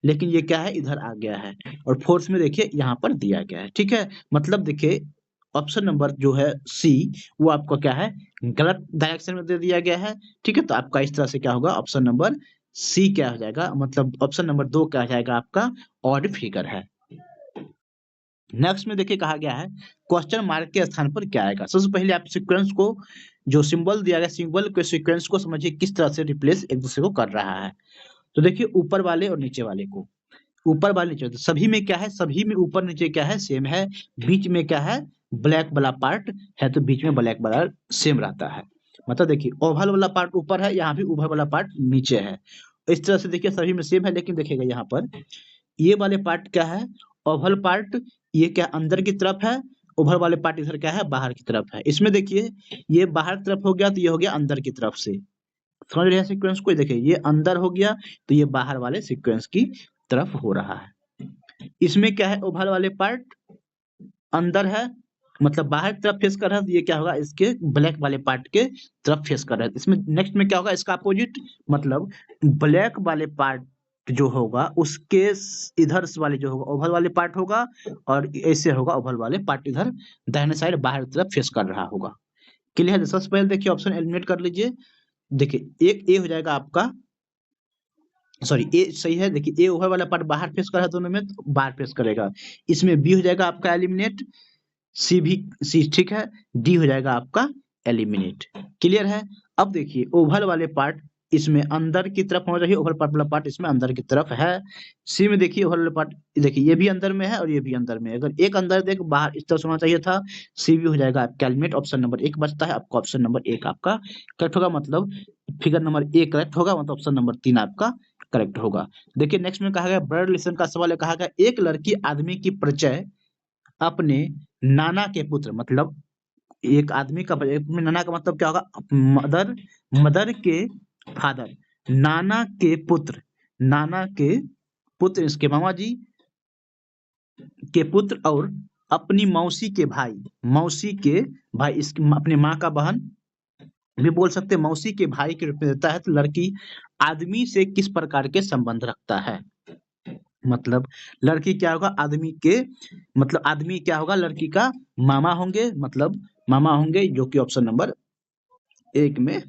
लेकिन ये क्या है, इधर आ गया है। और फोर्थ में देखिए यहाँ पर दिया गया है। ठीक है, मतलब देखिए ऑप्शन नंबर जो है सी, वो आपका क्या है, गलत डायरेक्शन में दे दिया गया है। ठीक है, तो आपका इस तरह से क्या होगा, ऑप्शन नंबर सी क्या हो जाएगा, मतलब ऑप्शन नंबर 2 क्या हो जाएगा आपका ऑड फिगर है। नेक्स्ट में देखिए कहा गया है क्वेश्चन मार्क के स्थान पर क्या आएगा। सबसे पहले आप सीक्वेंस को, जो सिंबल दिया गया सिंबल के सीक्वेंस को समझिए किस तरह से रिप्लेस एक दूसरे को कर रहा है। तो देखिए ऊपर वाले और नीचे वाले को, ऊपर वाले नीचे, सभी में क्या है, सभी में ऊपर नीचे क्या है, सेम है। बीच में क्या है, ब्लैक वाला पार्ट है, तो बीच में ब्लैक वाला सेम रहता है। मतलब देखिए ओवल वाला पार्ट ऊपर है, यहाँ भी ओवल वाला पार्ट नीचे है। इस तरह से देखिए सभी में सेम है, लेकिन देखिएगा यहाँ पर ये वाले पार्ट क्या है, ओवल पार्ट, ये क्या अंदर की तरफ है, ओवल वाले पार्ट इधर क्या है, बाहर की तरफ है। इसमें देखिए ये बाहर की तरफ हो गया, तो ये हो गया अंदर की तरफ से। समझ रहे हैं सीक्वेंस को, देखिए ये अंदर हो गया, तो ये बाहर वाले सीक्वेंस की तरफ हो रहा है। इसमें क्या है, ओवल वाले पार्ट अंदर है, मतलब बाहर की तरफ फेस कर रहा है, तो ये क्या होगा, इसके ब्लैक वाले पार्ट के तरफ फेस कर रहा है। इसमें नेक्स्ट में क्या होगा, इसका अपोजिट, मतलब ब्लैक वाले पार्ट जो होगा उसके इधर से वाले जो होगा ओवल वाले पार्ट होगा, और ऐसे होगा ओवल वाले पार्ट इधर दाहिने साइड बाहर की तरफ फेस कर रहा होगा। क्लियर है, सबसे पहले देखिए ऑप्शन एलिमिनेट कर लीजिए। देखिए एक ए हो जाएगा आपका, सॉरी ए सही है। देखिए ए ओवल वाला पार्ट बाहर फेस कर रहा है दोनों में, तो बाहर फेस करेगा। इसमें बी हो जाएगा आपका एलिमिनेट, सी भी सी ठीक है, डी हो जाएगा आपका एलिमिनेट। क्लियर है। अब देखिए ओवल वाले पार्ट इसमें अंदर की तरफ होना चाहिए, ओवल पार्ट वाला पार्ट इसमें अंदर की तरफ है। सी में देखिए ओवल वाला पार्ट, देखिए ये भी अंदर में है और ये भी अंदर में है। अगर एक अंदर देख बाहर इस तरफ से होना चाहिए था। सी भी हो जाएगा आपका एलिमिनेट, ऑप्शन नंबर 1 बचता है आपका, ऑप्शन नंबर 1 आपका करेक्ट होगा, मतलब फिगर नंबर 1 करेक्ट होगा, मतलब ऑप्शन नंबर 3 आपका करेक्ट होगा। देखिए नेक्स्ट में कहा गया ब्लड रिलेशन का सवाल है। कहा गया एक लड़की आदमी की परिचय अपने नाना के पुत्र, मतलब एक आदमी का अपने नाना का मतलब क्या होगा, मदर, मदर के फादर, नाना के पुत्र, नाना के पुत्र इसके मामा जी के पुत्र, और अपनी मौसी के भाई, मौसी के भाई, इसकी अपने माँ का बहन भी बोल सकते हैं, मौसी के भाई के रूप में देता है। तो लड़की आदमी से किस प्रकार के संबंध रखता है, मतलब लड़की क्या होगा, आदमी के, मतलब आदमी क्या होगा, लड़की का मामा होंगे, मतलब मामा होंगे, जो कि ऑप्शन नंबर 1 में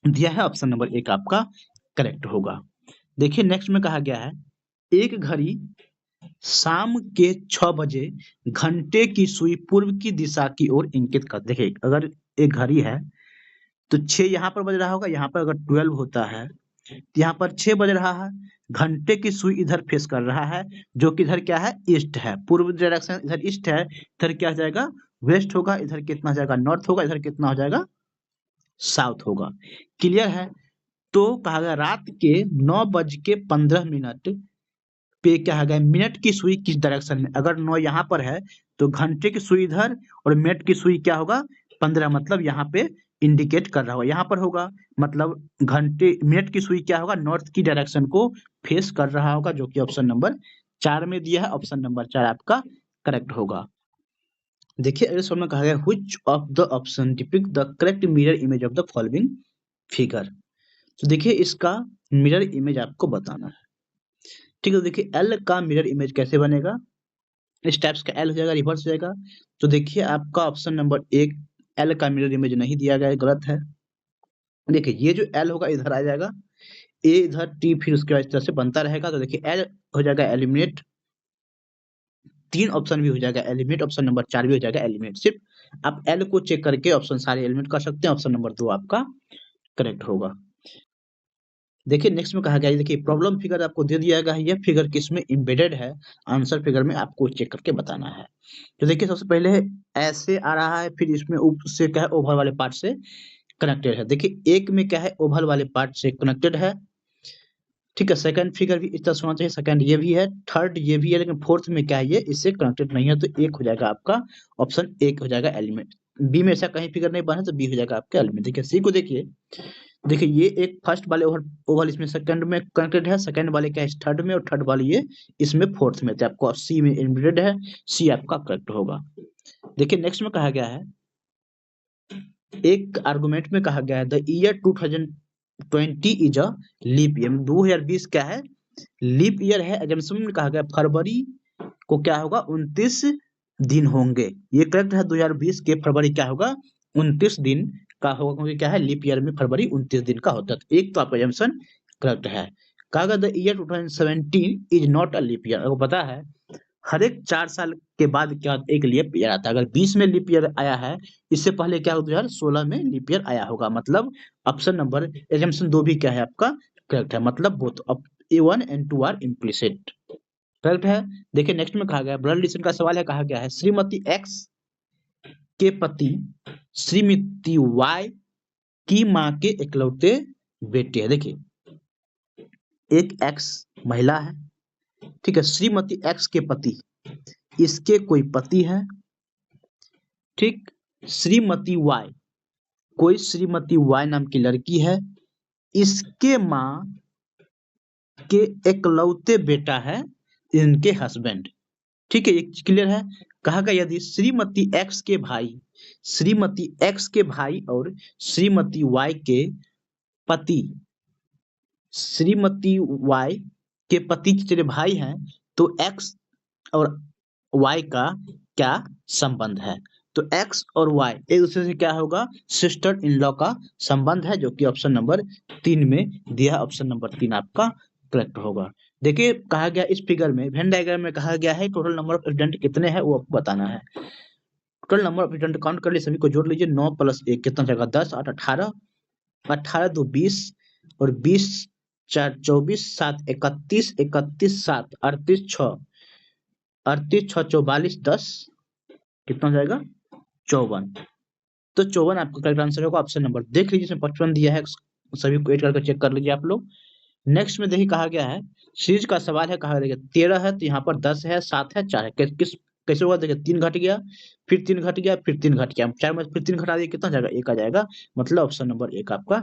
दिया है, ऑप्शन नंबर एक आपका करेक्ट होगा। देखिए नेक्स्ट में कहा गया है, एक घड़ी शाम के 6 बजे घंटे की सुई पूर्व की दिशा की ओर इंगित कर, देखिए अगर एक घड़ी है तो 6 यहाँ पर बज रहा होगा, यहाँ पर अगर 12 होता है तो यहाँ पर 6 बज रहा है, घंटे की सुई इधर फेस कर रहा है, जो कि इधर क्या है, ईस्ट है, पूर्व डायरेक्शन इधर ईस्ट है, इधर क्या हो जाएगा, वेस्ट होगा, इधर कितना हो जाएगा, नॉर्थ होगा, इधर कितना हो जाएगा, साउथ होगा। क्लियर है? तो कहा गया रात के 9:15 पे क्या गया, मिनट की सुई किस डायरेक्शन में, अगर 9 यहाँ पर है तो घंटे की सुई इधर और मिनट की सुई क्या होगा, 15, मतलब यहाँ पे इंडिकेट कर रहा होगा, यहाँ पर होगा, मतलब घंटे मिनट की सुई क्या होगा, नॉर्थ की डायरेक्शन को फेस कर रहा होगा, जो कि ऑप्शन नंबर 4 में दिया है, ऑप्शन नंबर 4 आपका करेक्ट होगा। देखिए अगले सवाल में कहा गया, which of the option depict the correct mirror image of the following figure. तो देखिए इसका मिरर इमेज आपको बताना है। ठीक है, तो देखिए एल का मिरर इमेज कैसे बनेगा, इस टाइप्स का एल हो जाएगा, रिवर्स हो जाएगा। तो देखिए आपका ऑप्शन नंबर एक, एल का मिरर इमेज नहीं दिया गया है, गलत है। देखिए ये जो एल होगा इधर आ जाएगा, ए इधर, टी फिर उसके बाद इस तरह से बनता रहेगा। तो देखिए एल हो जाएगा एलिमिनेट, 3 ऑप्शन भी हो जाएगा एलिमिनेट, ऑप्शन नंबर 4 भी हो जाएगा एलिमिनेट। सिर्फ आप एल को चेक करके ऑप्शन सारे एलिमिनेट कर सकते हैं, ऑप्शन नंबर 2 आपका करेक्ट होगा। देखिए नेक्स्ट में कहा गया है, देखिए प्रॉब्लम फिगर आपको दे दिया गया है, ये फिगर किसमें एम्बेडेड है, आंसर फिगर में आपको चेक करके बताना है। तो देखिए सबसे पहले ऐसे आ रहा है, फिर इसमें उससे क्या है, ओवल वाले पार्ट से कनेक्टेड है। देखिए एक में क्या है, ओवल वाले पार्ट से कनेक्टेड है, ठीक है। सेकंड फिगर भी इस तरह से होना चाहिए, सेकंड ये भी है, थर्ड ये भी है, लेकिन फोर्थ में क्या है, ये इससे कनेक्टेड नहीं है, तो एक हो जाएगा आपका ऑप्शन, एक हो जाएगा एलिमेंट। बी में ऐसा कहीं फिगर नहीं बना तो बी हो जाएगा आपका एलिमेंट। देखिए सी को देखिए, देखिए ये एक फर्स्ट वाले ओवल ओवल इसमें सेकंड में कनेक्टेड है, सेकंड वाले क्या है थर्ड में, और थर्ड वाले ये इसमें फोर्थ में, तो आपको सी में एम्बेडेड है, सी आपका करेक्ट होगा। देखिए नेक्स्ट में कहा गया है, एक आर्गुमेंट में कहा गया है the year 2020 is a leap year, 2020 क्या है, लीप ईयर है। एजम्पशन में कहा गया फरवरी को क्या होगा, 29 दिन होंगे, ये करेक्ट है, 2020 के फरवरी क्या होगा, 29 दिन का होगा, क्योंकि क्या है लीप ईयर में फरवरी 29 दिन का होता है, तो एक तो आपका एजम्पशन करेक्ट है। कहा गया the year 2017 is not a leap year, आपको पता है हर एक 4 साल के बाद क्या एक लीप ईयर आता है, अगर 20 में लीप ईयर आया है, इससे पहले क्या होगा 2016 में लीप ईयर आया होगा, मतलब ऑप्शन नंबर एजम्पशन 2 भी क्या है आपका करेक्ट है, मतलब both A1 and 2 are implicit, correct है। देखिए नेक्स्ट में कहा गया, ब्लड रिलेशन का सवाल है, कहा गया है श्रीमती एक्स के पति श्रीमती वाई की माँ के इकलौते बेटे हैं। देखिए एक एक्स महिला है, ठीक है, श्रीमती एक्स के पति, इसके कोई पति है, ठीक, श्रीमती वाई, कोई श्रीमती वाई नाम की लड़की है, इसके माँ के इकलौते बेटा है इनके हस्बैंड, ठीक है, ये क्लियर है। कहा गया यदि श्रीमती एक्स के भाई, श्रीमती एक्स के भाई और श्रीमती वाई के पति, श्रीमती वाई के पति के तेरे भाई हैं, तो एक्स और वाई का क्या संबंध है, तो एक्स और वाई एक दूसरे से क्या होगा, सिस्टर इन लॉ का संबंध है, जो कि ऑप्शन नंबर 3 में दिया, ऑप्शन नंबर 3 आपका करेक्ट होगा। देखिए कहा गया इस फिगर में, वेन डायग्राम में कहा गया है टोटल नंबर ऑफ स्टूडेंट कितने हैं वो आपको बताना है। Total number of student count कर लिए, सभी को जोड़ लीजिए, 9 + 1 कितना जाएगा, 10, 8 18, 18 2 20, और 20 4 24, 7 31, 31 7 38 6, 38 6 44, 10 कितना हो जाएगा, 54। तो 54 आपका करेक्ट आंसर होगा, ऑप्शन नंबर देख लीजिए, इसमें 55 दिया है, सभी को ऐड करके चेक कर लीजिए आप लोग। नेक्स्ट में देखिए कहा गया है, सीरीज का सवाल है, कहा गया 13 है, तो यहाँ पर 10 है, 7 है, 4 है, कैसे होगा, देखिए 3 घट गया, फिर 3 घट गया, फिर 3 घट गया, 4 में फिर 3 घटा दिए, कितना जाएगा, 1 आ जाएगा, मतलब ऑप्शन नंबर 1 आपका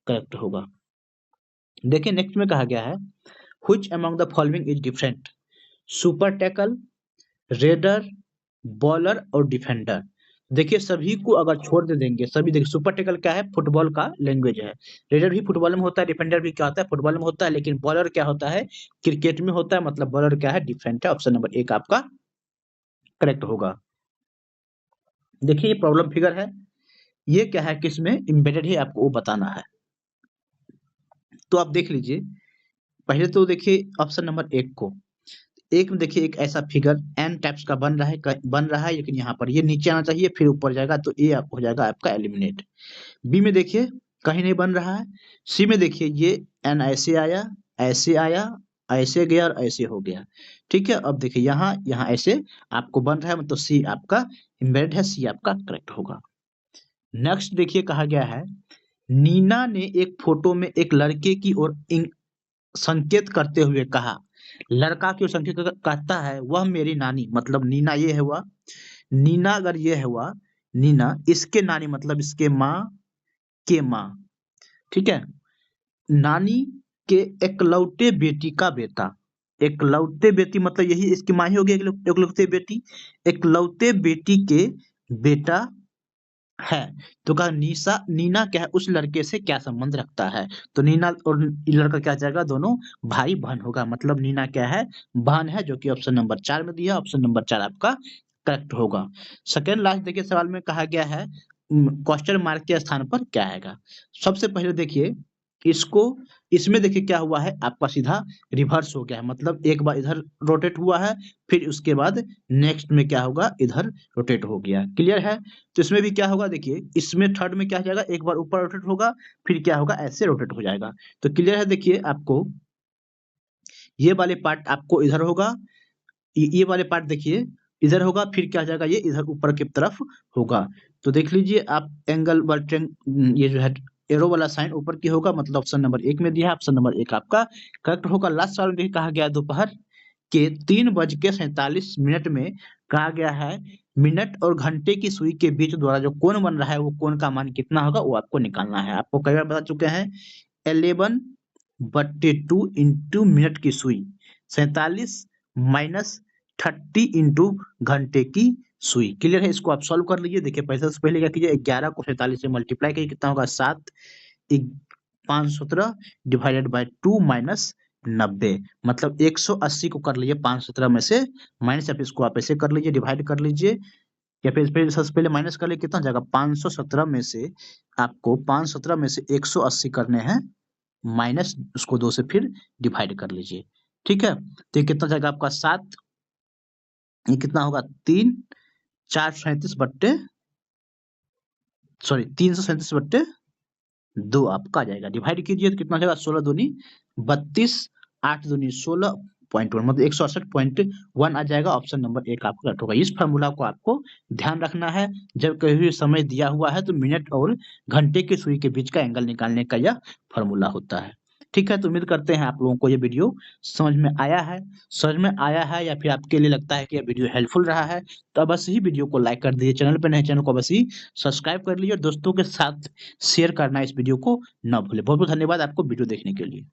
करेक्ट होगा। देखिए नेक्स्ट में कहा गया है, which among the following is different, super tackle, raider, bowler और डिफेंडर। देखिए सभी को अगर छोड़ दे देंगे, सभी देखिए सुपर टैकल क्या है, फुटबॉल का लैंग्वेज है, रेडर भी फुटबॉल में होता है, डिफेंडर भी क्या होता है, फुटबॉल में होता है, लेकिन बॉलर क्या होता है, क्रिकेट में होता है, मतलब बॉलर क्या है, डिफेंड है, ऑप्शन नंबर 1 आपका करेक्ट होगा। देखिए ये प्रॉब्लम फिगर है, ये क्या है, किसमें एम्बेडेड है, आपको वो बताना है। तो आप देख लीजिए, पहले तो देखिए ऑप्शन नंबर एक को, एक में देखिए एक ऐसा फिगर एन टाइप्स का बन रहा है, लेकिन यहाँ पर ये नीचे आना चाहिए फिर ऊपर जाएगा, तो ये हो जाएगा आपका एलिमिनेट। बी में देखिए कहीं नहीं बन रहा है। सी में देखिए ये एन ऐसे आया, ऐसे आया, ऐसे गया और ऐसे हो गया। ठीक है, अब देखिए यहाँ यहाँ ऐसे आपको बन रहा है, मतलब सी आपका इम्बेडेड है, सी आपका करेक्ट होगा। नेक्स्ट देखिए कहा गया है, नीना ने एक फोटो में एक लड़के की ओर संकेत करते हुए कहा, लड़का की ओर संकेत कहता है वह मेरी नानी, मतलब नीना ये है हुआ, नीना अगर ये है हुआ, नीना इसके नानी मतलब इसके माँ के माँ। ठीक है, नानी के एकलौते बेटी का बेटा, एकलौते बेटी मतलब यही इसकी माँ ही होगी, एकलौते बेटी, एकलौते बेटी के बेटा है। तो कहा नीना क्या है, उस लड़के से क्या संबंध रखता है, तो नीना और ये लड़का क्या जाएगा, दोनों भाई बहन होगा, मतलब नीना क्या है, बहन है, जो कि ऑप्शन नंबर 4 में दिया, ऑप्शन नंबर 4 आपका करेक्ट होगा। सेकंड लास्ट देखिए सवाल में कहा गया है क्वेश्चन मार्क के स्थान पर क्या आएगा। सबसे पहले देखिए इसको, इसमें देखिए क्या हुआ है, आपका सीधा रिवर्स हो गया है, मतलब एक बार इधर रोटेट हुआ है, फिर उसके बाद नेक्स्ट में क्या होगा, इधर रोटेट हो गया। क्लियर है, तो इसमें भी क्या होगा, देखिए इसमें थर्ड में क्या हो जाएगा, एक बार ऊपर रोटेट होगा, फिर क्या होगा, ऐसे रोटेट हो जाएगा। तो क्लियर है, देखिए आपको ये वाले पार्ट आपको इधर होगा, ये वाले पार्ट देखिए इधर होगा, फिर क्या हो जाएगा, ये इधर ऊपर की तरफ होगा। तो देख लीजिए आप एंगल ये जो है एरो वाला साइन ऊपर की होगा, मतलब ऑप्शन नंबर 1 में दिया है, ऑप्शन नंबर 1 आपका करेक्ट होगा। लास्ट सवाल में देखिए कहा गया है दोपहर के 3:47 में कहा गया है मिनट और घंटे की सुई के बीच द्वारा जो कोण बन रहा है, वो कोण का मान कितना होगा, वो आपको निकालना है। आपको कई बार बता चुके हैं 11/2 इंटू मिनट की सुई, 47 माइनस 30 इंटू घंटे की सुई। क्लियर है, इसको आप सॉल्व कर लीजिए। देखिए पैसे से पहले क्या कीजिए, 11 को 47 से मल्टीप्लाई कीजिए, कितना होगा 7 517 डिवाइडेड बाय 2 माइनस 90, मतलब 180 को कर लीजिए 517 में से माइनस, या फिर इसको आप ऐसे कर लीजिए डिवाइड कर लीजिए, या फिर सबसे पहले माइनस कर लिए, कितना हो जाएगा 517 में से आपको 517 में से 180 करने हैं माइनस, उसको 2 से फिर डिवाइड कर लीजिए। ठीक है, तो ये कितना जाएगा आपका 7, ये कितना होगा 3 437 बट्टे सॉरी 337/2 आपका आ जाएगा। डिवाइड कीजिए तो कितना हो जाएगा 16 दूनी 32, 8 दूनी 16.1, मतलब 168.1 आ जाएगा। ऑप्शन नंबर 1 आपका करेक्ट होगा। इस फार्मूला को आपको ध्यान रखना है, जब कभी भी समय दिया हुआ है तो मिनट और घंटे की सुई के बीच का एंगल निकालने का यह फार्मूला होता है। ठीक है, तो उम्मीद करते हैं आप लोगों को ये वीडियो समझ में आया है। समझ में आया है या फिर आपके लिए लगता है कि यह वीडियो हेल्पफुल रहा है, तो अवश्य ही वीडियो को लाइक कर दीजिए, चैनल पर नए चैनल को अवश्य ही सब्सक्राइब कर लीजिए और दोस्तों के साथ शेयर करना इस वीडियो को ना भूलें। बहुत बहुत धन्यवाद आपको वीडियो देखने के लिए।